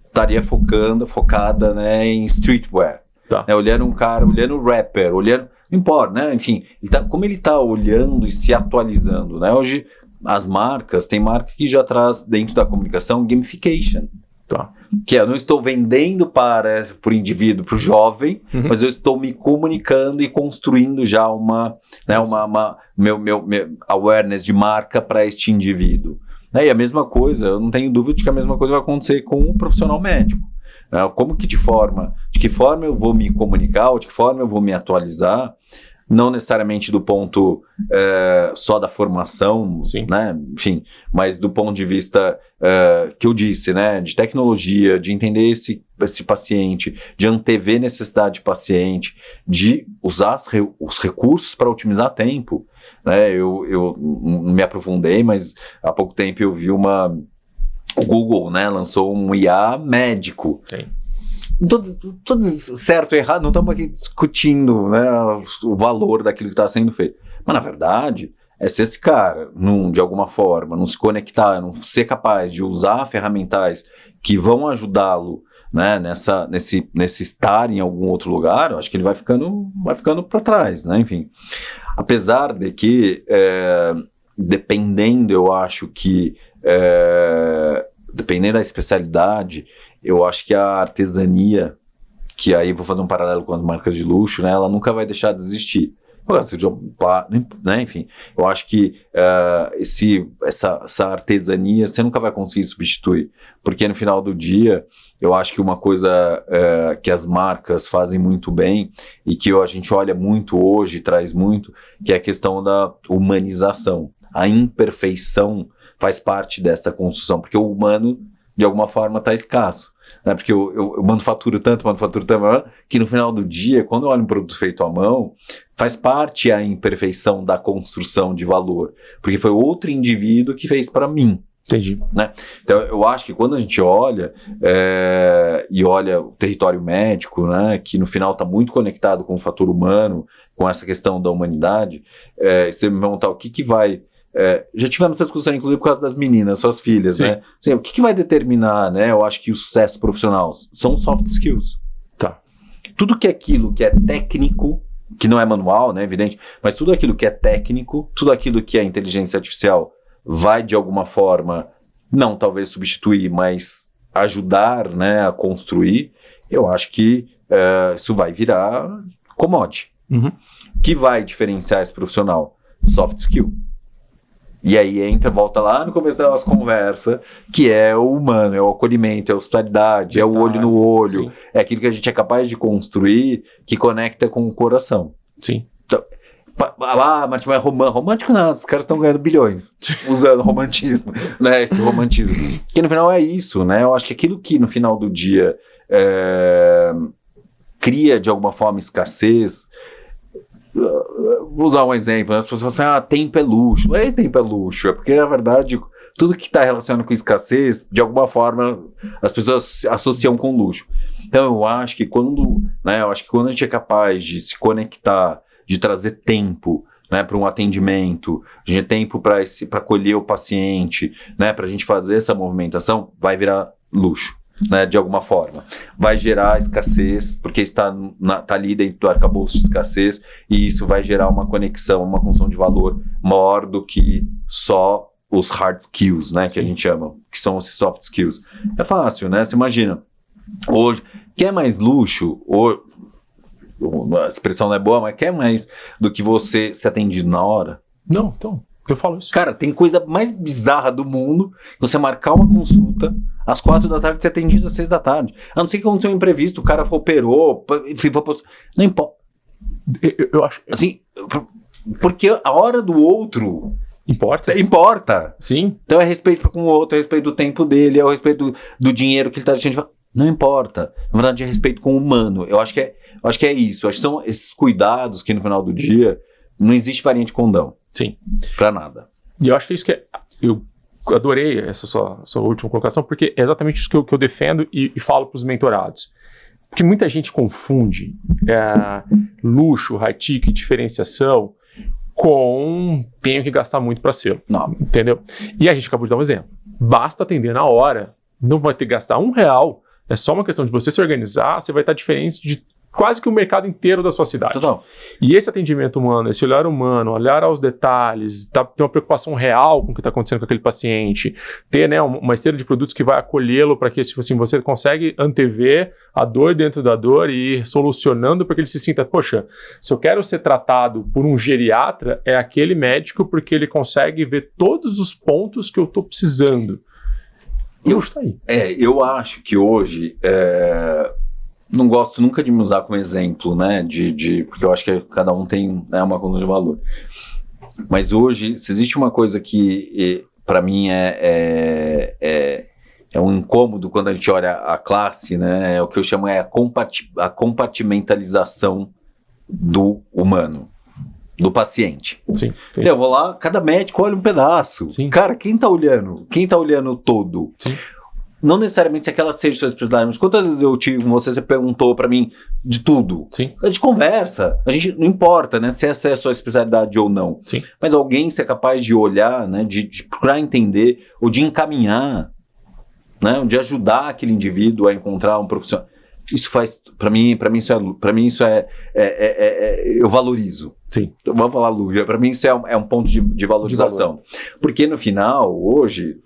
estaria focada, né, em streetwear, né, olhando um cara, olhando o rapper, olhando, não importa, né? Enfim, como ele está olhando e se atualizando, né? Hoje, as marcas, tem marca que já traz dentro da comunicação gamification. Tá. Que eu não estou vendendo para o indivíduo, para o jovem, mas eu estou me comunicando e construindo já uma awareness de marca para este indivíduo. E a mesma coisa, eu não tenho dúvida de que a mesma coisa vai acontecer com o profissional médico. Como que de que forma eu vou me comunicar, ou de que forma eu vou me atualizar, não necessariamente do ponto só da formação, né? Enfim, mas do ponto de vista que eu disse, né? De tecnologia, de entender esse paciente, de antever necessidade de paciente, de usar os recursos para otimizar tempo. Né? Eu não me aprofundei, mas há pouco tempo eu vi o Google, né, lançou um IA médico. Sim. Tudo certo ou errado, não estamos aqui discutindo, né, o valor daquilo que está sendo feito. Mas, na verdade, se esse cara, de alguma forma, não se conectar, não ser capaz de usar ferramentais que vão ajudá-lo, né, nesse estar em algum outro lugar, eu acho que ele vai ficando para trás, né, enfim. Apesar de que, dependendo, eu acho que, dependendo da especialidade, eu acho que a artesania, que aí vou fazer um paralelo com as marcas de luxo, né, ela nunca vai deixar de existir. Né, enfim, eu acho que essa artesania você nunca vai conseguir substituir, porque no final do dia eu acho que uma coisa que as marcas fazem muito bem e que a gente olha muito hoje, traz muito, que é a questão da humanização. A imperfeição faz parte dessa construção, porque o humano de alguma forma está escasso, né? Porque eu manufaturo tanto, que no final do dia, quando eu olho um produto feito à mão, faz parte a imperfeição da construção de valor, porque foi outro indivíduo que fez para mim. Entendi. Né? Então, eu acho que quando a gente olha e olha o território médico, né, que no final está muito conectado com o fator humano, com essa questão da humanidade, você me perguntar o que vai... já tivemos essa discussão, inclusive, por causa das meninas, suas filhas, né? Assim, o que vai determinar, né? Eu acho que o sucesso profissional são soft skills. Tá. Tudo que é aquilo que é técnico, que não é manual, né? Evidente, mas tudo aquilo que é técnico, tudo aquilo que é inteligência artificial vai, de alguma forma, não talvez substituir, mas ajudar, né, a construir, eu acho que isso vai virar commodity. O que vai diferenciar esse profissional? Soft skill. E aí volta lá no começo das conversas, que é o humano, é o acolhimento, é a hospitalidade, é o olho no olho, é aquilo que a gente é capaz de construir, que conecta com o coração. Sim. Então, mas é romântico não, os caras estão ganhando bilhões usando romantismo, né, esse romantismo. Que no final é isso, né, eu acho que aquilo que no final do dia cria de alguma forma escassez. Vou usar um exemplo, né? As pessoas falam assim, tempo é luxo. Não é tempo é luxo, é porque na verdade tudo que está relacionado com escassez, de alguma forma as pessoas associam com luxo. Então eu acho que quando a gente é capaz de se conectar, de trazer tempo, né, para um atendimento, de tempo para acolher o paciente, né, para a gente fazer essa movimentação, vai virar luxo. Né, de alguma forma, vai gerar escassez, porque está ali dentro do arcabouço de escassez, e isso vai gerar uma conexão, uma construção de valor maior do que só os hard skills, né, que a gente chama, que são os soft skills. É fácil, né, você imagina, hoje, quer mais luxo, a expressão não é boa, mas quer mais do que você se atendido na hora? Não, então, eu falo isso. Cara, tem coisa mais bizarra do mundo, você marcar uma consulta às 4 da tarde e ser atendido às 6 da tarde. A não ser que aconteceu um imprevisto, o cara operou, não importa. Eu acho... Assim, porque a hora do outro... Importa. Sim. Então é respeito com o outro, é respeito do tempo dele, é o respeito do dinheiro que ele está deixando de... Não importa. Na verdade, é respeito com o humano. Eu acho que é isso. Eu acho que são esses cuidados que no final do dia não existe farinha de condão. Sim. Pra nada. E eu acho que é isso que eu adorei essa sua última colocação, porque é exatamente isso que eu defendo e falo para os mentorados. Porque muita gente confunde luxo, high ticket, diferenciação com tenho que gastar muito para ser. Não. Entendeu? E a gente acabou de dar um exemplo. Basta atender na hora, não vai ter que gastar R$1. É só uma questão de você se organizar, você vai estar diferente de quase que o mercado inteiro da sua cidade. Total. E esse atendimento humano, esse olhar humano, olhar aos detalhes, ter uma preocupação real com o que está acontecendo com aquele paciente, ter, né, uma esteira de produtos que vai acolhê-lo para que, tipo assim, você consegue antever a dor dentro da dor e ir solucionando para que ele se sinta, poxa, se eu quero ser tratado por um geriatra, é aquele médico porque ele consegue ver todos os pontos que eu estou precisando. Está aí. Eu acho que hoje... Não gosto nunca de me usar como exemplo, né? Porque eu acho que cada um tem, né, uma conta de valor. Mas hoje, se existe uma coisa que para mim é um incômodo quando a gente olha a classe, né? É o que eu chamo a compartimentalização do humano, do paciente. Sim. Eu vou lá, cada médico olha um pedaço. Sim. Cara, quem tá olhando? Quem tá olhando o todo? Sim. Não necessariamente se aquela seja sua especialidade, mas quantas vezes eu tive com você perguntou pra mim de tudo. Sim. A gente conversa, a gente não importa, né, se essa é a sua especialidade ou não. Sim. Mas alguém ser capaz de olhar, né, de procurar entender, ou de encaminhar, né, de ajudar aquele indivíduo a encontrar um profissional. Isso faz, pra mim isso é eu valorizo. Sim. Vamos falar, Lu, pra mim isso é um ponto de valorização. Porque no final, hoje,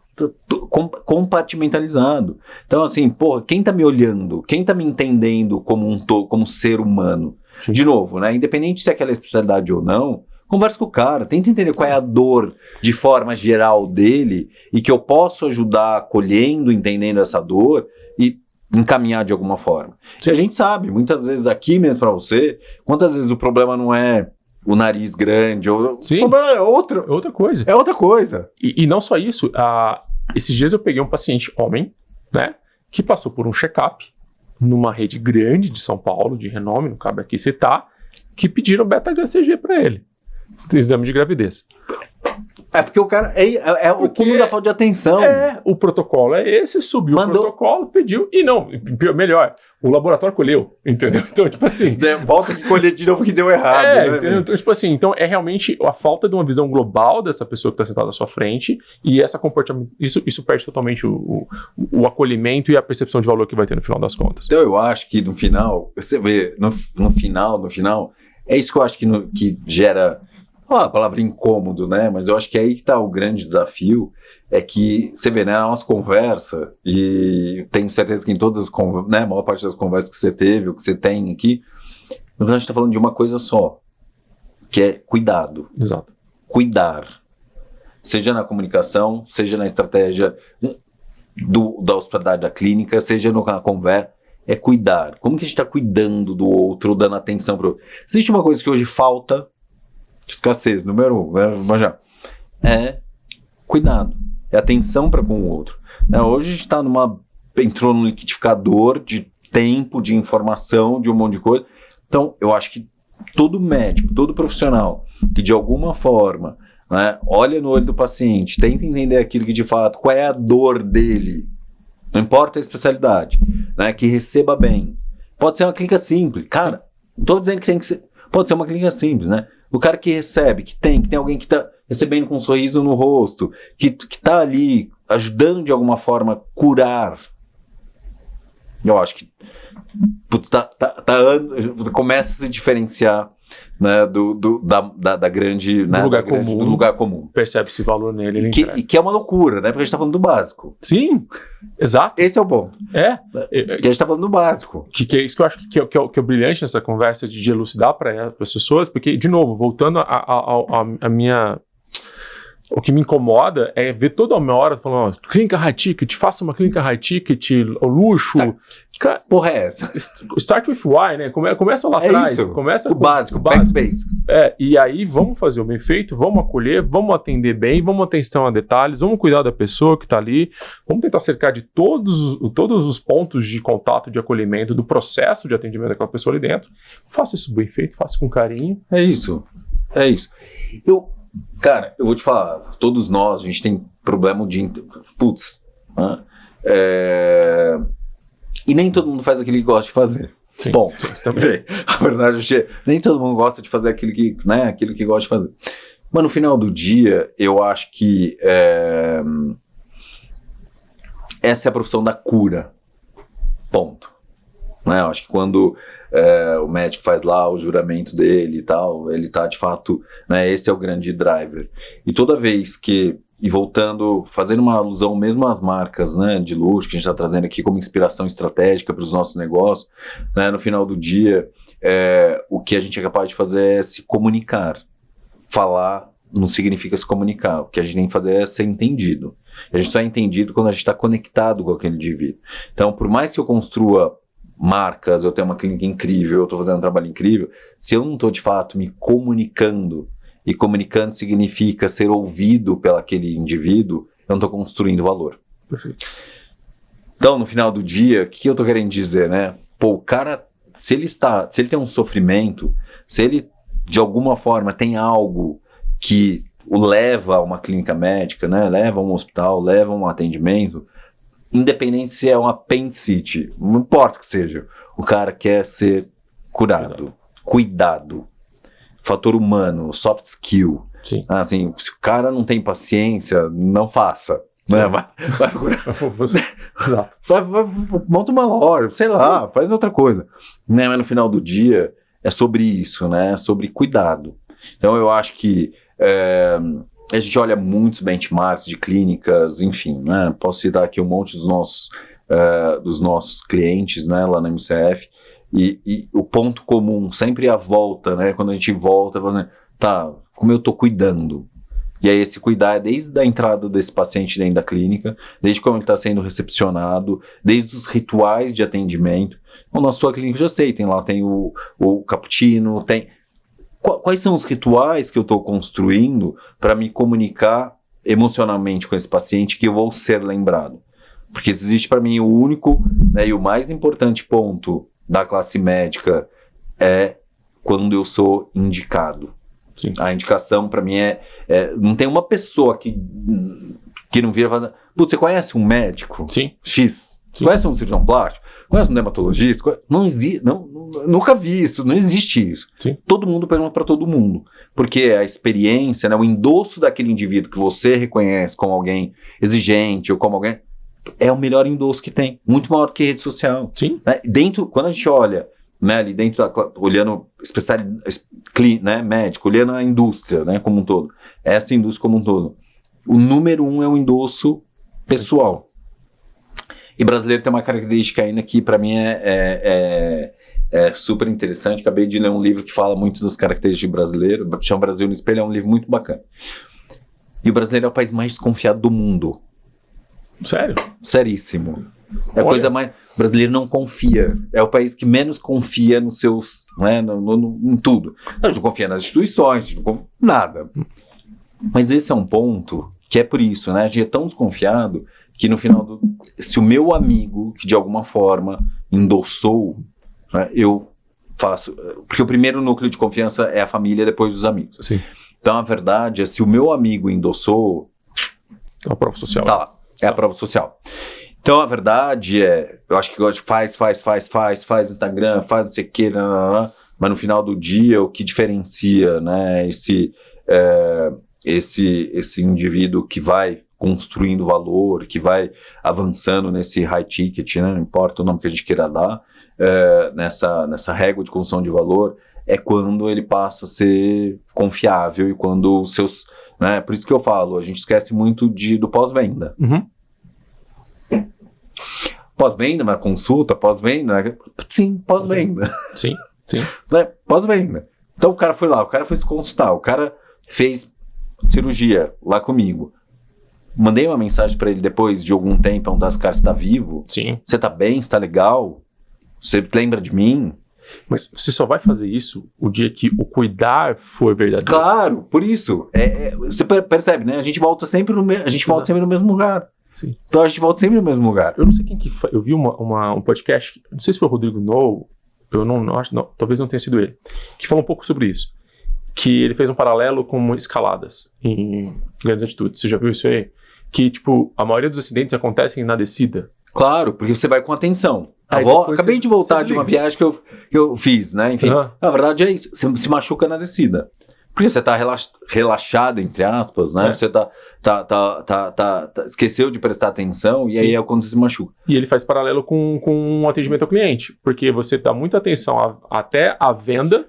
compartimentalizado. Então, assim, porra, quem tá me olhando, quem tá me entendendo como ser humano? Sim. De novo, né? Independente se é aquela especialidade ou não, conversa com o cara, tenta entender qual é a dor de forma geral dele e que eu posso ajudar acolhendo, entendendo essa dor e encaminhar de alguma forma. Se a gente sabe, muitas vezes aqui mesmo pra você, quantas vezes o problema não é o nariz grande, ou Sim. o problema é outra coisa. É outra coisa. E não só isso, esses dias eu peguei um paciente homem, né, que passou por um check-up numa rede grande de São Paulo, de renome, não cabe aqui citar, que pediram beta-HCG para ele, exame de gravidez. É porque o cara o cúmulo da falta de atenção. O protocolo é esse, subiu o protocolo, pediu, e não, melhor, o laboratório colheu, entendeu? Então, tipo assim... Volta que colher de novo que deu errado, né? Então, tipo assim, então é realmente a falta de uma visão global dessa pessoa que está sentada à sua frente, e essa comportamento, isso perde totalmente o acolhimento e a percepção de valor que vai ter no final das contas. Então eu acho que no final, você vê, no final, é isso que eu acho que gera... a palavra incômodo, né? Mas eu acho que é aí que está o grande desafio, é que você vê, né, a nossa conversa, e tenho certeza que em todas as conversas, né, a maior parte das conversas que você teve, ou que você tem aqui, a gente está falando de uma coisa só, que é cuidado. Exato. Cuidar. Seja na comunicação, seja na estratégia da hospitalidade da clínica, seja na conversa, é cuidar. Como que a gente está cuidando do outro, dando atenção para o outro? Existe uma coisa que hoje falta, escassez, número 1, é cuidado, é atenção para com o outro. Hoje a gente entrou num liquidificador de tempo, de informação, de um monte de coisa. Então, eu acho que todo médico, todo profissional que de alguma forma, né, olha no olho do paciente, tenta entender aquilo que de fato, qual é a dor dele, não importa a especialidade, né, que receba bem. Pode ser uma clínica simples, cara, estou dizendo que tem que ser, pode ser uma clínica simples, né? O cara que recebe, que tem alguém que está recebendo com um sorriso no rosto, que está ali ajudando de alguma forma a curar. Eu acho que começa a se diferenciar, né, da grande... Do né, lugar comum. Percebe-se valor nele. E que é uma loucura, né? Porque a gente está falando do básico. Sim, exato. Esse é o bom. Que a gente está falando do básico. Que é isso que eu acho que é o brilhante nessa conversa de elucidar para as pessoas, porque, de novo, voltando a minha... O que me incomoda é ver toda uma hora falando, clínica high ticket, faça uma clínica high ticket, o luxo. Porra é essa? Start with why, né? Começa lá atrás. Isso. Começa o básico, basic. E aí vamos fazer o bem feito, vamos acolher, vamos atender bem, vamos atenção a detalhes, vamos cuidar da pessoa que está ali, vamos tentar cercar de todos os pontos de contato, de acolhimento, do processo de atendimento daquela pessoa ali dentro. Faça isso bem feito, faça com carinho. É isso. Cara, eu vou te falar, todos nós, a gente tem problema de... né? E nem todo mundo faz aquilo que gosta de fazer. Sim. Bom, a verdade, nem todo mundo gosta de fazer aquilo que gosta de fazer. Mas no final do dia, eu acho que essa é a profissão da cura. Ponto. né? Eu acho que quando o médico faz lá o juramento dele e tal, ele tá de fato, né? Esse é o grande driver. E toda vez que, e voltando, fazendo uma alusão mesmo às marcas, né, de luxo que a gente está trazendo aqui como inspiração estratégica para os nossos negócios, né, no final do dia, o que a gente é capaz de fazer é se comunicar. Falar não significa se comunicar. O que a gente tem que fazer é ser entendido. E a gente só é entendido quando a gente está conectado com aquele indivíduo. Então, por mais que eu construa marcas, eu tenho uma clínica incrível, eu estou fazendo um trabalho incrível, se eu não estou de fato me comunicando, e comunicando significa ser ouvido pelo aquele indivíduo, eu não estou construindo valor. Perfeito. Então, no final do dia, o que eu estou querendo dizer, né? Pô, o cara, se ele tem um sofrimento, se ele de alguma forma tem algo que o leva a uma clínica médica, né? Leva a um hospital, leva a um atendimento, independente se é um apendicite, não importa que seja, o cara quer ser curado, cuidado. Fator humano, soft skill. Sim. Assim, se o cara não tem paciência, não faça. Né? Vai procurar. Exato. Monta uma loja, sei lá, faz outra coisa. Né? Mas no final do dia é sobre isso, né? É sobre cuidado. Então eu acho que a gente olha muitos benchmarks de clínicas, enfim, né? Posso citar aqui um monte dos nossos clientes, né, lá na MCF. E o ponto comum, sempre a volta, né? Quando a gente volta, tá, como eu tô cuidando? E aí esse cuidar é desde a entrada desse paciente dentro da clínica, desde como ele está sendo recepcionado, desde os rituais de atendimento. Então, na sua clínica, eu já sei, tem o cappuccino, tem... Quais são os rituais que eu estou construindo para me comunicar emocionalmente com esse paciente que eu vou ser lembrado? Porque existe para mim o único, né, e o mais importante ponto da classe médica é quando eu sou indicado. Sim. A indicação para mim não tem uma pessoa que não vira e fala, putz, você conhece um médico? Sim. X? Sim. Conhece um cirurgião plástico? Conhece um dermatologista? Não existe, nunca vi isso, não existe isso. Sim. Todo mundo pergunta para todo mundo, porque a experiência, né, o endosso daquele indivíduo que você reconhece como alguém exigente ou como alguém, é o melhor endosso que tem, muito maior do que rede social. Sim. Né? Quando a gente olha, né, ali dentro, olhando né, médico, olhando a indústria, né, como um todo, essa indústria como um todo, o número 1 é o endosso pessoal. E brasileiro tem uma característica ainda que para mim é super interessante. Acabei de ler um livro que fala muito das características de brasileiro, chama Brasil no Espelho, é um livro muito bacana. E o brasileiro é o país mais desconfiado do mundo. Sério? Seríssimo. É a Olha. coisa mais... O brasileiro não confia. É o país que menos confia nos seus... Né, em tudo. A gente não confia nas instituições, a gente não confia em nada. Mas esse é um ponto que é por isso, né? A gente é tão desconfiado que no final se o meu amigo, que de alguma forma endossou, né, eu faço... Porque o primeiro núcleo de confiança é a família, depois os amigos. Sim. Então, a verdade é, se o meu amigo endossou... É uma prova social. Tá lá. É a prova social. Então, a verdade eu acho que faz Instagram, faz não sei o que, mas no final do dia, o que diferencia, né, esse indivíduo que vai construindo valor, que vai avançando nesse high ticket, né, não importa o nome que a gente queira dar, nessa régua de construção de valor, é quando ele passa a ser confiável e quando os seus... Né, por isso que eu falo, a gente esquece muito do pós-venda. Uhum. Pós-venda, na consulta, pós-venda, né? Sim, pós-venda. Sim, sim. Né? Pós-venda. Então o cara foi lá, o cara foi se consultar, o cara fez cirurgia lá comigo. Mandei uma mensagem pra ele depois de algum tempo, perguntar se o cara está vivo. Sim. Você tá bem? Você tá legal? Você lembra de mim? Mas você só vai fazer isso o dia que o cuidar for verdadeiro. Claro, por isso. Você percebe, né? A gente volta sempre no mesmo lugar. Sim. Então a gente volta sempre no mesmo lugar. Eu não sei quem que foi. Eu vi um podcast, não sei se foi o Rodrigo Noll, eu não acho, não, talvez não tenha sido ele, que falou um pouco sobre isso. Que ele fez um paralelo com escaladas em grandes altitudes. Você já viu isso aí? Que, tipo, a maioria dos acidentes acontecem na descida. Claro, porque você vai com atenção. Acabei de voltar de uma viagem que eu fiz, né? Enfim, na verdade é isso. Você se machuca na descida. Porque você tá relaxado, entre aspas, né? Você esqueceu de prestar atenção e aí é quando você se machuca. E ele faz paralelo com um atendimento ao cliente, porque você dá muita atenção até a venda,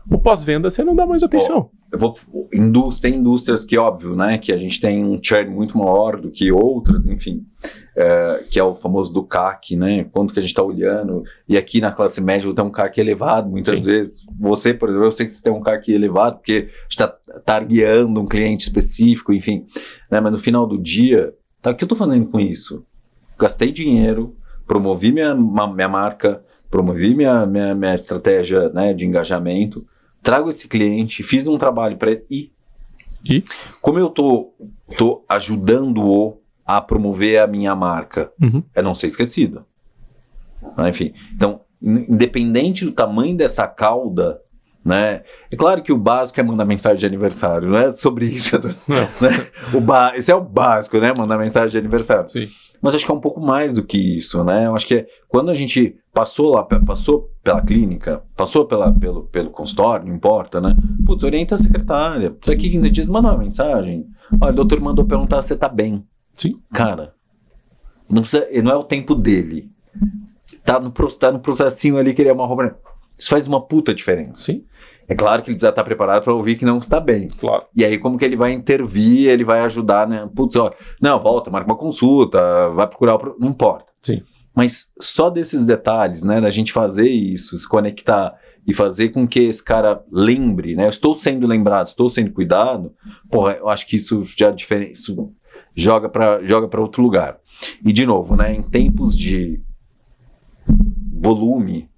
o pós-venda você não dá mais atenção. Tem indústrias que, óbvio, né, que a gente tem um churn muito maior do que outras, enfim, que é o famoso do CAC, né, quanto que a gente está olhando, e aqui na classe média tem um CAC elevado, muitas vezes. Você, por exemplo, eu sei que você tem um CAC elevado, porque está targeando um cliente específico, enfim, né, mas no final do dia, o que eu estou fazendo com isso? Gastei dinheiro, promovi minha marca, promovi minha estratégia, né, de engajamento, trago esse cliente, fiz um trabalho para ele e como eu tô ajudando-o a promover a minha marca, é não ser esquecido. Enfim, então, independente do tamanho dessa cauda, né, é claro que o básico é mandar mensagem de aniversário, não é sobre isso. Né? Esse é o básico, né, mandar mensagem de aniversário. Sim. Mas acho que é um pouco mais do que isso, né? Eu acho que quando a gente passou pela clínica, passou pelo consultório, não importa, né? Putz, orienta a secretária. Daqui 15 dias manda uma mensagem. Olha, o doutor mandou perguntar se você tá bem. Sim. Cara, não é o tempo dele. Tá no processinho ali que ele é uma roupa. Isso faz uma puta diferença. Sim. É claro que ele precisa estar preparado para ouvir que não está bem. Claro. E aí, como que ele vai intervir, ele vai ajudar, né? Putz, ó, não, volta, marca uma consulta, vai procurar não importa. Sim. Mas só desses detalhes, né, da gente fazer isso, se conectar e fazer com que esse cara lembre, né? Eu estou sendo lembrado, estou sendo cuidado, porra, eu acho que isso já isso joga para outro lugar. E, de novo, né, em tempos de volume,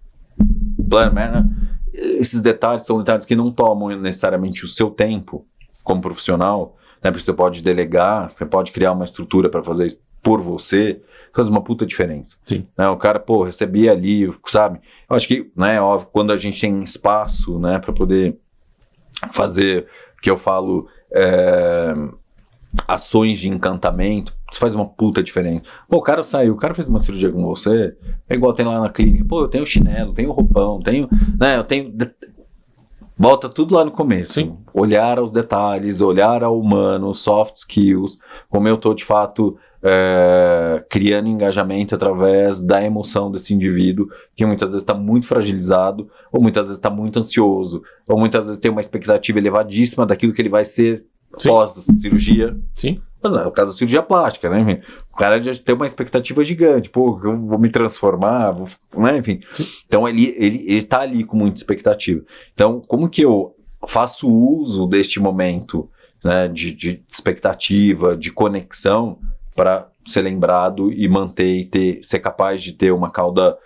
né, esses detalhes são detalhes que não tomam necessariamente o seu tempo como profissional, né? Porque você pode delegar, você pode criar uma estrutura para fazer isso por você, faz uma puta diferença. Sim. Né? O cara, recebia ali, sabe? Eu acho que, né, óbvio, quando a gente tem espaço, né, para poder fazer, que eu falo, ações de encantamento, isso faz uma puta diferença. O cara saiu, o cara fez uma cirurgia com você, é igual tem lá na clínica, eu tenho chinelo, tenho roupão, eu tenho... Volta tudo lá no começo. Sim. Olhar aos detalhes, olhar ao humano, soft skills, como eu tô de fato criando engajamento através da emoção desse indivíduo, que muitas vezes está muito fragilizado, ou muitas vezes está muito ansioso, ou muitas vezes tem uma expectativa elevadíssima daquilo que ele vai ser pós-cirurgia. Sim. Mas é o caso da cirurgia plástica, né? O cara já tem uma expectativa gigante. Eu vou me transformar, né? Enfim. Sim. Então, ele tá ali com muita expectativa. Então, como que eu faço uso deste momento, né, de expectativa, de conexão, para ser lembrado e manter e ser capaz de ter uma cauda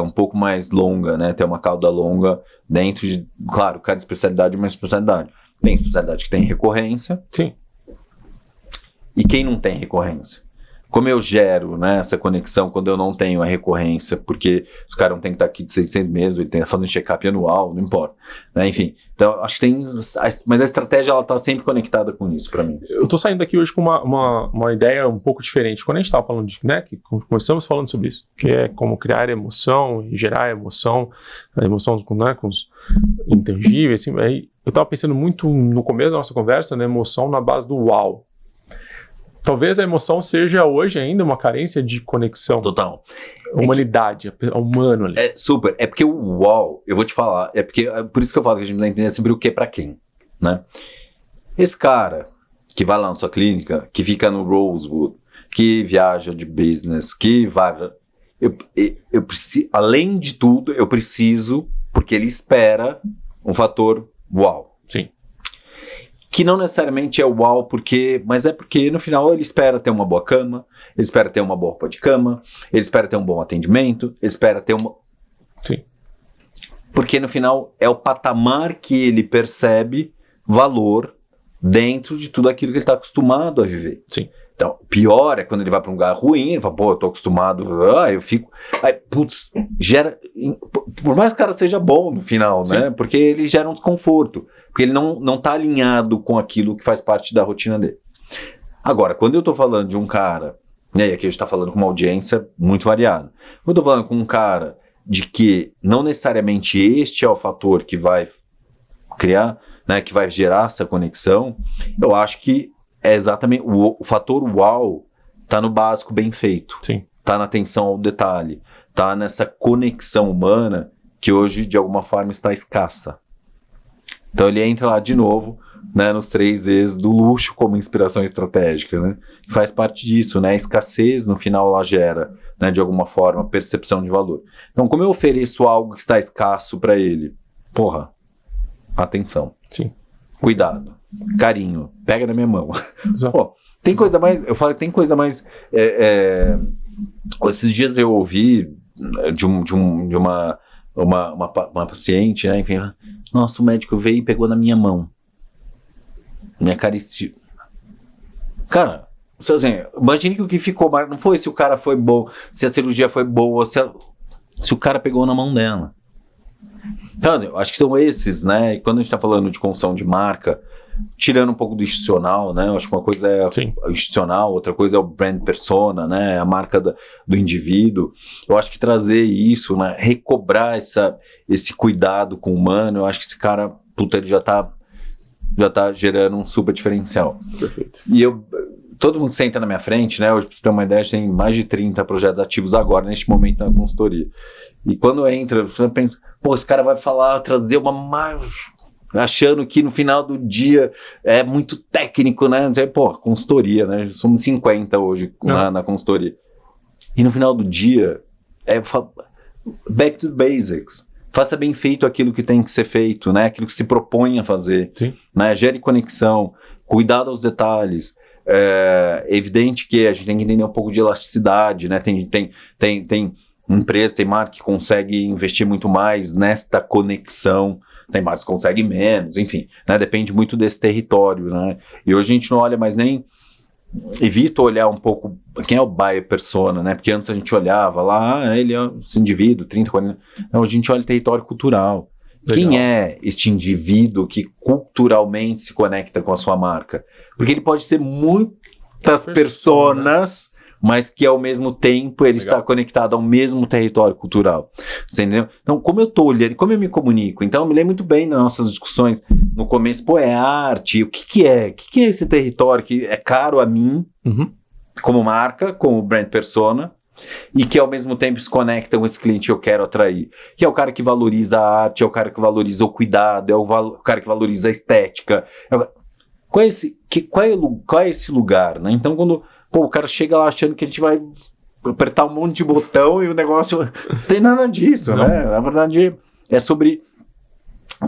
um pouco mais longa, né? Ter uma cauda longa dentro de... Claro, cada especialidade é uma especialidade. Tem especialidade que tem recorrência. Sim. E quem não tem recorrência? Como eu gero, né, essa conexão quando eu não tenho a recorrência? Porque os caras não tem que estar aqui de 6 meses, ele tem que fazer um check-up anual, não importa. Né? Enfim, então acho que tem... Mas a estratégia, ela está sempre conectada com isso, para mim. Eu estou saindo daqui hoje com uma ideia um pouco diferente. Quando a gente estava falando né, que começamos falando sobre isso, que é como criar emoção e gerar emoção, a emoção com os intangíveis, assim, aí eu estava pensando muito no começo da nossa conversa, na emoção na base do uau. Talvez a emoção seja hoje ainda uma carência de conexão. Total. Humanidade, humano ali. É super. É porque o uau, eu vou te falar, por isso que eu falo que a gente não entende sempre o que pra quem, né? Esse cara que vai lá na sua clínica, que fica no Rosewood, que viaja de business, que vai... Eu preciso, além de tudo, eu preciso, porque ele espera um fator uau. Sim. Que não necessariamente é uau, mas é porque no final ele espera ter uma boa cama, ele espera ter uma boa roupa de cama, ele espera ter um bom atendimento, ele espera ter uma... Sim. Porque no final é o patamar que ele percebe valor dentro de tudo aquilo que ele está acostumado a viver. Sim. Então, pior é quando ele vai para um lugar ruim, ele fala, eu tô acostumado, eu fico... Aí, putz, gera... Por mais que o cara seja bom no final, né? Porque ele gera um desconforto. Porque ele não tá alinhado com aquilo que faz parte da rotina dele. Agora, quando eu tô falando de um cara... E aqui a gente tá falando com uma audiência muito variada. Quando eu tô falando com um cara de que não necessariamente este é o fator que vai criar... né, que vai gerar essa conexão, eu acho que é exatamente o fator uau tá no básico bem feito. Sim. Tá na atenção ao detalhe, tá nessa conexão humana que hoje, de alguma forma, está escassa. Então ele entra lá de novo, né, nos 3 E's do luxo como inspiração estratégica, né? Faz parte disso, né? A escassez no final ela gera, né, de alguma forma, percepção de valor. Então, como eu ofereço algo que está escasso para ele? Porra, atenção. Sim. Cuidado, carinho, pega na minha mão. Exato. Pô, tem coisa mais, eu falo que tem coisa mais, esses dias eu ouvi de uma paciente, né, enfim, nossa, o médico veio e pegou na minha mão, me acariciou. Cara, assim, imagine que o que ficou mais, não foi se o cara foi bom, se a cirurgia foi boa, se o cara pegou na mão dela. Então, assim, eu acho que são esses, né? E quando a gente está falando de construção de marca, tirando um pouco do institucional, né? Eu acho que uma coisa é o institucional, outra coisa é o brand persona, né? A marca do indivíduo. Eu acho que trazer isso, né? Recobrar esse cuidado com o humano, eu acho que esse cara, puta, ele já tá gerando um super diferencial. Perfeito. E todo mundo senta na minha frente, né? Hoje, pra você ter uma ideia, a gente tem mais de 30 projetos ativos agora, neste momento, na consultoria. E quando entra, você pensa, pô, esse cara vai falar, trazer achando que no final do dia é muito técnico, né? Pô, consultoria, né? Somos 50 hoje na consultoria. E no final do dia, back to basics. Faça bem feito aquilo que tem que ser feito, né? Aquilo que se propõe a fazer. Sim. Né? Gere conexão, cuidado aos detalhes. É evidente que a gente tem que entender um pouco de elasticidade, né? Tem empresa, tem marca que consegue investir muito mais nesta conexão, tem marcas que conseguem menos, enfim, né? Depende muito desse território, né? E hoje a gente não olha mais nem, evita olhar um pouco quem é o buyer persona, né? Porque antes a gente olhava lá, ele é esse indivíduo, 30, 40, não, hoje a gente olha o território cultural. Legal. Quem é este indivíduo que culturalmente se conecta com a sua marca? Porque ele pode ser muitas personas, mas que ao mesmo tempo ele está conectado ao mesmo território cultural. Você entendeu? Então, como eu estou olhando, como eu me comunico? Então, eu me lembro muito bem das nossas discussões no começo, pô, é arte, o que é? O que é esse território que é caro a mim, como marca, como brand persona, e que ao mesmo tempo se conecta com esse cliente que eu quero atrair, que é o cara que valoriza a arte, é o cara que valoriza o cuidado, é o cara que valoriza a estética. Qual é esse lugar, né? Então, quando o cara chega lá achando que a gente vai apertar um monte de botão e o negócio não tem nada disso, né? Na verdade, é sobre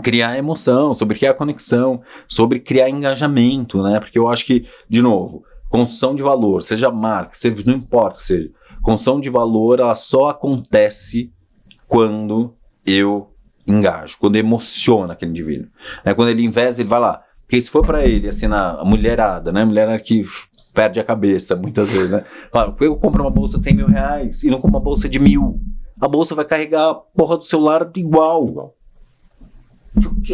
criar emoção, sobre criar conexão, sobre criar engajamento, né? Porque eu acho que, de novo, construção de valor, seja marca, não importa o que seja, construção de valor, ela só acontece quando eu engajo, quando emociona aquele indivíduo. Quando ele investe, ele vai lá. Porque se for para ele, assim, a mulherada, né? Mulherada que perde a cabeça, muitas vezes, né? Fala, eu compro uma bolsa de 100 mil reais e não compro uma bolsa de 1.000. A bolsa vai carregar a porra do celular igual.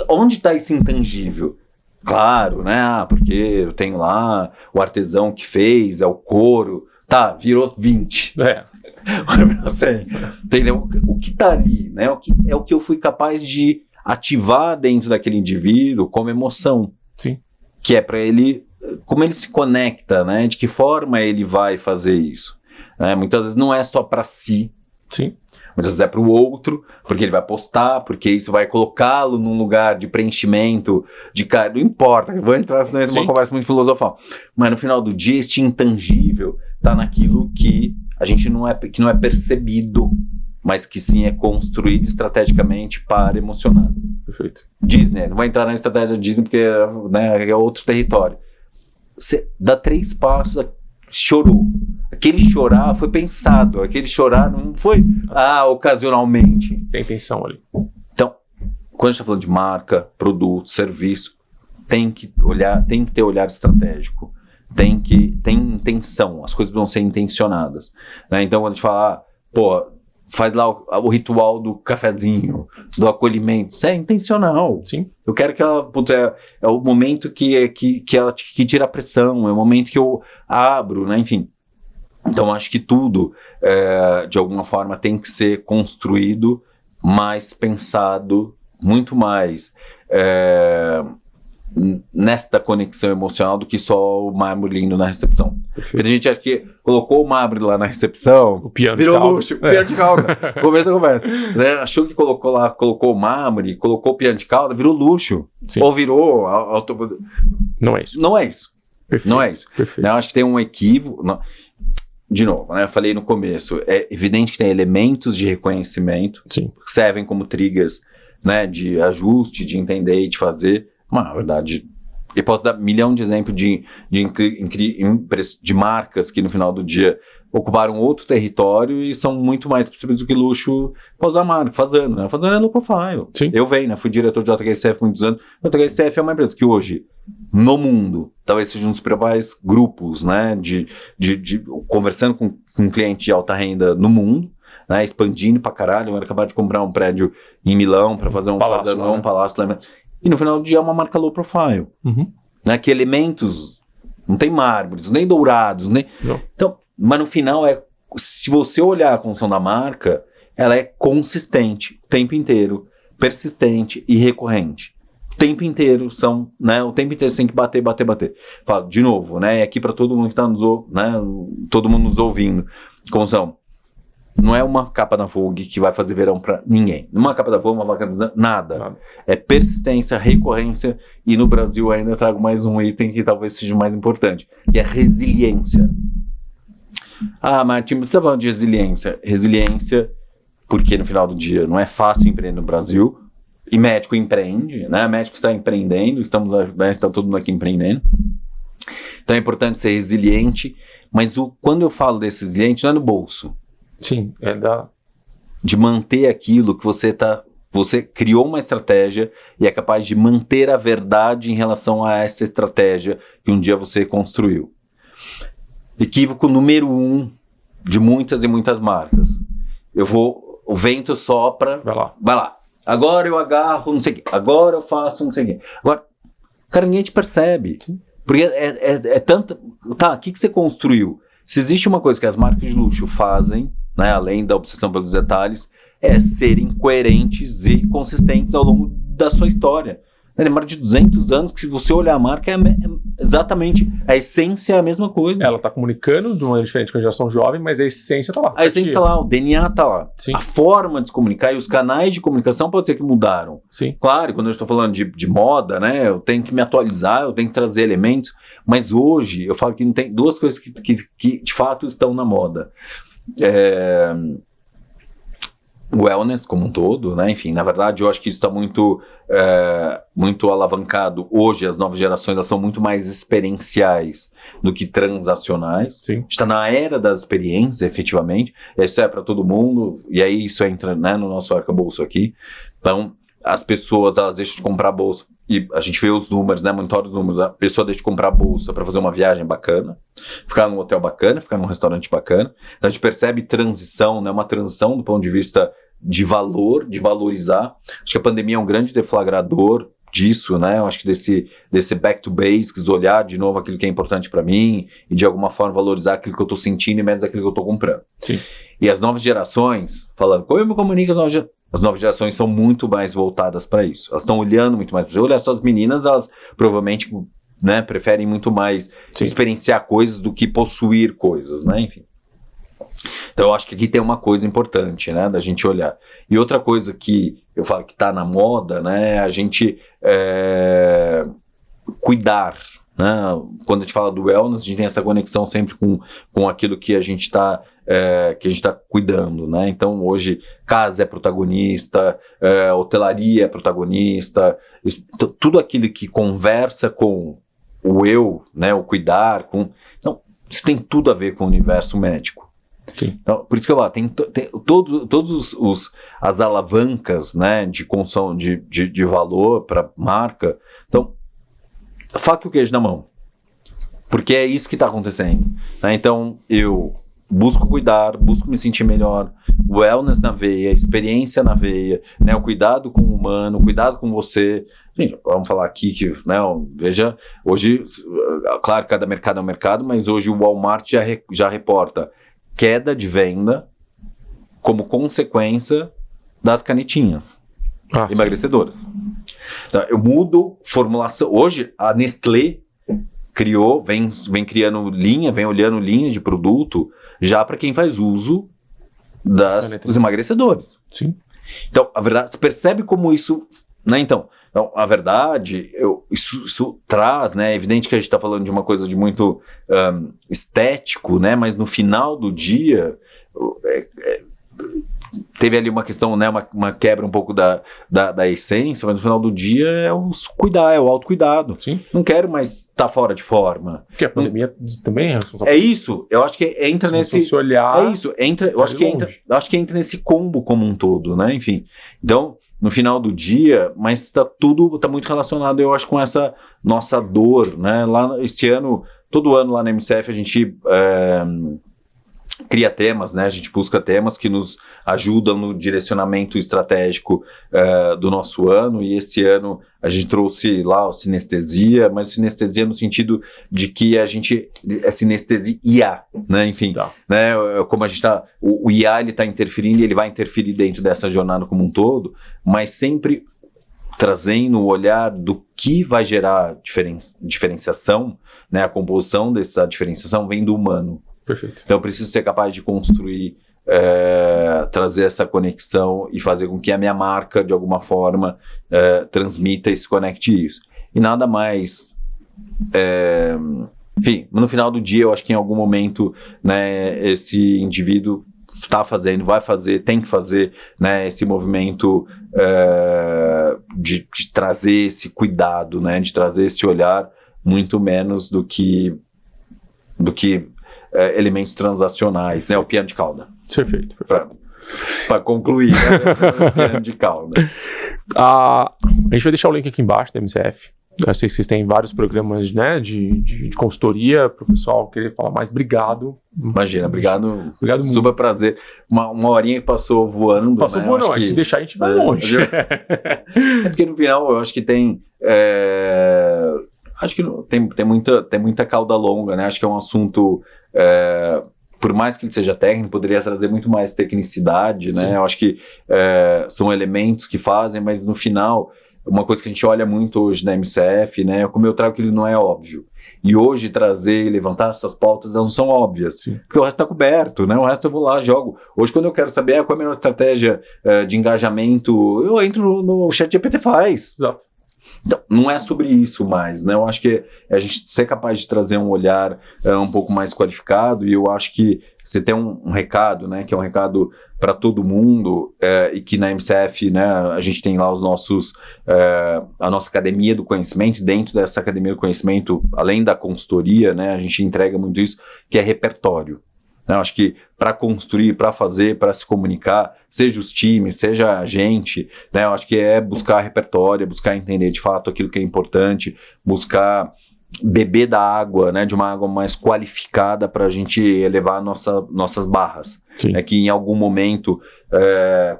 Onde está esse intangível? Claro, né? Porque eu tenho lá o artesão que fez, é o couro. Tá, virou 20. Assim, entendeu? O que tá ali, né? É o que eu fui capaz de ativar dentro daquele indivíduo como emoção. Sim. Que é para ele, como ele se conecta, né? De que forma ele vai fazer isso. Muitas vezes não é só para si. Sim. Muitas vezes é para o outro, porque ele vai postar, porque isso vai colocá-lo num lugar de preenchimento, de cara, não importa, vou entrar numa conversa muito filosofal. Mas no final do dia, este intangível está naquilo que a gente não é percebido, mas que sim é construído estrategicamente para emocionar. Perfeito. Disney, não vou entrar na estratégia da Disney porque, né, é outro território. Você dá 3 passos, chorou. Aquele chorar foi pensado, aquele chorar não foi ocasionalmente. Tem intenção ali. Então, quando a gente está falando de marca, produto, serviço, tem que ter olhar estratégico, tem intenção, as coisas vão ser intencionadas. Né? Então, quando a gente fala, faz lá o ritual do cafezinho, do acolhimento, isso é intencional. Sim. Eu quero que ela, é o momento que tira a pressão, é o momento que eu abro, né? Enfim. Então, acho que tudo, de alguma forma, tem que ser construído, mais pensado, muito mais nesta conexão emocional do que só o mármore lindo na recepção. Porque a gente acha que colocou o mármore lá na recepção, O piano virou de calda. luxo, piano de calda. Começa a conversa. Né? Achou que colocou o mármore, colocou o piano de calda, virou luxo. Sim. Ou virou... Não é isso. Não é isso. Perfeito. Não é isso. Perfeito. Né? Eu acho que tem um equívoco. De novo, né? Eu falei no começo, é evidente que tem elementos de reconhecimento Sim. que servem como triggers, né, de ajuste, de entender e de fazer. Mas, na verdade, eu posso dar 1 milhão de exemplos de marcas que no final do dia ocuparam outro território e são muito mais possíveis do que luxo usar marca, Fazano, né? Fazano é low profile. Sim. Eu venho, né? Fui diretor de JHSF muitos anos. A JHSF é uma empresa que hoje, no mundo, talvez seja um dos principais grupos, né? Conversando com um cliente de alta renda no mundo, né? Expandindo pra caralho. Eu acabei de comprar um prédio em Milão para fazer um palácio, Fazano, um palácio lá. E no final do dia é uma marca low profile. Uhum. Né? Que elementos, não tem mármores, nem dourados, nem... Não. Então, mas no final, se você olhar a construção da marca, ela é consistente o tempo inteiro, persistente e recorrente. O tempo inteiro o tempo inteiro você tem que bater. Falo, de novo, né? Aqui para todo mundo que está todo mundo nos ouvindo, construção. Não é uma capa da Vogue que vai fazer verão para ninguém. Uma capa da Vogue, uma vaca nada. É persistência, recorrência, e no Brasil ainda eu trago mais um item que talvez seja o mais importante, que é resiliência. Ah, Martim, você está falando de resiliência. Resiliência, porque no final do dia não é fácil empreender no Brasil, e médico empreende, né? Médico está empreendendo, está todo mundo aqui empreendendo. Então é importante ser resiliente, mas quando eu falo desse resiliente, não é no bolso. Sim, De manter aquilo que você criou uma estratégia e é capaz de manter a verdade em relação a essa estratégia que um dia você construiu. Equívoco número 1 de muitas e muitas marcas. O vento sopra, vai lá. Agora eu agarro, não sei o quê. Agora eu faço, não sei o quê. Agora, cara, ninguém te percebe. Porque é tanto... Tá, o que você construiu? Se existe uma coisa que as marcas de luxo fazem, né, além da obsessão pelos detalhes, é serem coerentes e consistentes ao longo da sua história. Lembra de 200 anos que, se você olhar a marca, é exatamente a essência é a mesma coisa. Ela está comunicando de uma maneira diferente com a geração jovem, mas a essência está lá. A essência está lá, o DNA está lá. Sim. A forma de se comunicar e os canais de comunicação pode ser que mudaram. Sim. Claro, quando eu estou falando de moda, né, eu tenho que me atualizar, eu tenho que trazer elementos, mas hoje eu falo que não tem duas coisas que de fato estão na moda. Wellness como um todo, né? Enfim, na verdade eu acho que isso está muito alavancado. Hoje as novas gerações elas são muito mais experienciais do que transacionais. Sim. Está na era das experiências, efetivamente. Isso é para todo mundo, e aí isso entra, né, no nosso arcabouço aqui. Então, as pessoas elas deixam de comprar bolsa, e a gente vê os números, né, monitora os números, a pessoa deixa de comprar bolsa para fazer uma viagem bacana, ficar num hotel bacana, ficar num restaurante bacana. Então a gente percebe transição, né, uma transição do ponto de vista de valor, de valorizar. Acho que a pandemia é um grande deflagrador disso, né? Eu acho que desse back to basics, olhar de novo aquilo que é importante para mim e de alguma forma valorizar aquilo que eu estou sentindo e menos aquilo que eu estou comprando. Sim. E as novas gerações, falando, como eu me comunico as novas gerações são muito mais voltadas para isso. Elas estão olhando muito mais. Se eu olhar só as meninas, elas provavelmente, né, preferem muito mais experienciar coisas do que possuir coisas, né? Enfim. Então eu acho que aqui tem uma coisa importante, né, da gente olhar. E outra coisa que eu falo que está na moda, né, a gente cuidar, né? Quando a gente fala do wellness, a gente tem essa conexão sempre com aquilo que a gente está cuidando, né? Então hoje casa é protagonista, hotelaria é protagonista, tudo aquilo que conversa com o eu, né, o cuidar, então isso tem tudo a ver com o universo médico. Sim. Então, por isso que eu falo, tem todos as alavancas, né, de construção de valor para marca. Então, faca e o queijo na mão, porque é isso que está acontecendo, né? Então eu busco cuidar, busco me sentir melhor, wellness na veia, experiência na veia, né, o cuidado com o humano, o cuidado com você. Gente, vamos falar aqui que, né, veja, hoje, claro, cada mercado é um mercado, mas hoje o Walmart já reporta queda de venda como consequência das canetinhas emagrecedoras. Então, eu mudo formulação. Hoje, a Nestlé vem criando linha, vem olhando linha de produto já para quem faz uso dos emagrecedores. Sim. Então, a verdade, você percebe como isso, né? Então a verdade, isso traz, né? É evidente que a gente está falando de uma coisa de muito estético, né? Mas no final do dia, teve ali uma questão, né? Uma quebra um pouco da essência, mas no final do dia é o autocuidado. Sim. Não quero mais estar fora de forma. Porque a pandemia também é responsável. É isso, eu acho que entra nesse... Se olhar, é isso, eu acho que entra nesse combo como um todo, né? Enfim, então, no final do dia, mas tá muito relacionado, eu acho, com essa nossa dor, né? Lá, esse ano, todo ano lá na MCF, a gente cria temas, né? A gente busca temas que nos ajudam no direcionamento estratégico do nosso ano, e esse ano a gente trouxe lá o sinestesia, mas sinestesia no sentido de que a gente é sinestesia IA, né? Enfim, né? Como a gente tá, o IA ele está interferindo e ele vai interferir dentro dessa jornada como um todo, mas sempre trazendo o olhar do que vai gerar diferenciação, né? A composição dessa diferenciação vem do humano. Perfeito. Então eu preciso ser capaz de construir, trazer essa conexão e fazer com que a minha marca, de alguma forma, transmita e se conecte isso. E nada mais... enfim, no final do dia, eu acho que em algum momento, né, esse indivíduo está fazendo, vai fazer, tem que fazer, né, esse movimento de trazer esse cuidado, né, de trazer esse olhar muito menos do que elementos transacionais, né? O piano de cauda. Perfeito. Para concluir, né? O piano de cauda. A gente vai deixar o link aqui embaixo da MCF. Eu sei que vocês têm vários programas, né, de consultoria para o pessoal querer falar mais. Obrigado. Imagina, obrigado super muito. Prazer. Uma horinha que passou voando. Passou né? voando, se deixar a gente vai longe. É porque no final eu acho que tem... acho que tem muita cauda longa, né? Acho que é um assunto... por mais que ele seja técnico, poderia trazer muito mais tecnicidade, né? Sim. Eu acho que são elementos que fazem, mas no final, uma coisa que a gente olha muito hoje na MCF, né? Como eu trago que ele não é óbvio. E hoje trazer e levantar essas pautas, elas não são óbvias. Sim. Porque o resto está coberto, né? O resto eu vou lá, jogo. Hoje, quando eu quero saber qual é a melhor estratégia de engajamento, eu entro no ChatGPT faz. Exato. Então, não é sobre isso mais, né? Eu acho que é a gente ser capaz de trazer um olhar um pouco mais qualificado, e eu acho que você tem um recado, né? Que é um recado para todo mundo, e que na MCF, né, a gente tem lá a nossa academia do conhecimento, e dentro dessa academia do conhecimento, além da consultoria, né, a gente entrega muito isso, que é repertório. Eu acho que para construir, para fazer, para se comunicar, seja os times, seja a gente, né, eu acho que é buscar repertório, buscar entender de fato aquilo que é importante, buscar beber da água, né, de uma água mais qualificada para a gente elevar nossas barras. É que em algum momento,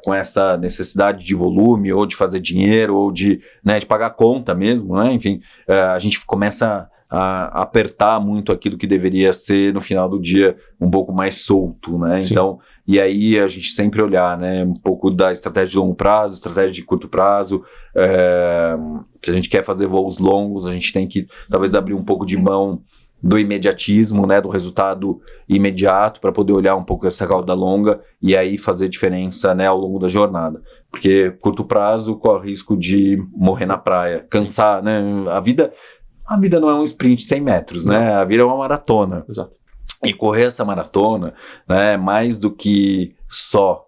com essa necessidade de volume, ou de fazer dinheiro, ou de pagar conta mesmo, né, enfim, a gente começa a apertar muito aquilo que deveria ser, no final do dia, um pouco mais solto, né? Sim. Então, e aí a gente sempre olhar, né, um pouco da estratégia de longo prazo, estratégia de curto prazo. Se a gente quer fazer voos longos, a gente tem que talvez abrir um pouco de mão do imediatismo, né, do resultado imediato, para poder olhar um pouco essa cauda longa e aí fazer diferença, né, ao longo da jornada. Porque curto prazo corre risco de morrer na praia, cansar, né? A vida não é um sprint de 100 metros, né? A vida é uma maratona. Exato. E correr essa maratona, né, mais do que só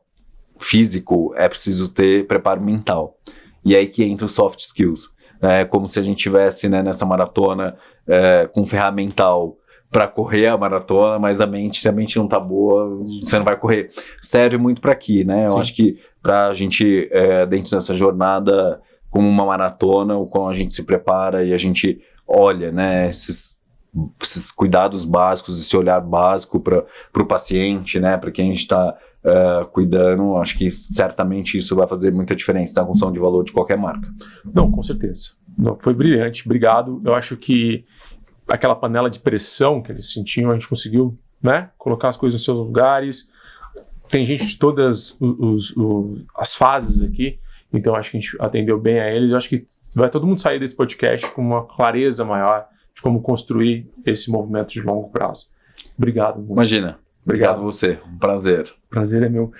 físico, é preciso ter preparo mental. E aí que entra os soft skills. Como se a gente tivesse, né, nessa maratona com ferramental para correr a maratona, mas se a mente não tá boa, você não vai correr. Serve muito para aqui, né? Eu acho que para a gente, dentro dessa jornada, como uma maratona, o qual a gente se prepara e a gente olha, né, esses cuidados básicos, esse olhar básico para o paciente, né, para quem a gente está cuidando, acho que certamente isso vai fazer muita diferença na função de valor de qualquer marca. Não, com certeza. Não, foi brilhante, obrigado. Eu acho que aquela panela de pressão que eles sentiam, a gente conseguiu, né, colocar as coisas nos seus lugares. Tem gente de todas as fases aqui. Então acho que a gente atendeu bem a eles. Eu acho que vai todo mundo sair desse podcast com uma clareza maior de como construir esse movimento de longo prazo. Obrigado. Muito. Imagina. Obrigado a você. Um prazer. Prazer é meu.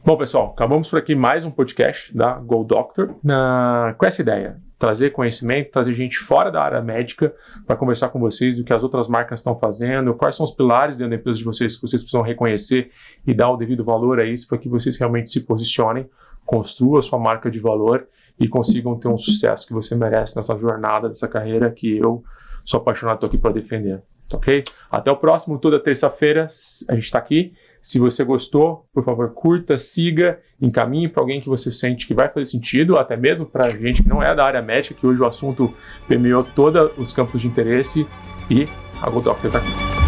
Bom, pessoal, acabamos por aqui mais um podcast da Go Doctor com essa ideia. Trazer conhecimento, trazer gente fora da área médica para conversar com vocês do que as outras marcas estão fazendo, quais são os pilares dentro da empresa de vocês que vocês precisam reconhecer e dar o devido valor a isso para que vocês realmente se posicionem, construam a sua marca de valor e consigam ter um sucesso que você merece nessa jornada, dessa carreira que eu sou apaixonado, estou aqui para defender. Ok? Até o próximo, toda terça-feira a gente está aqui. Se você gostou, por favor, curta, siga, encaminhe para alguém que você sente que vai fazer sentido, até mesmo para gente que não é da área médica, que hoje o assunto permeou todos os campos de interesse, e a Go Doctor está aqui.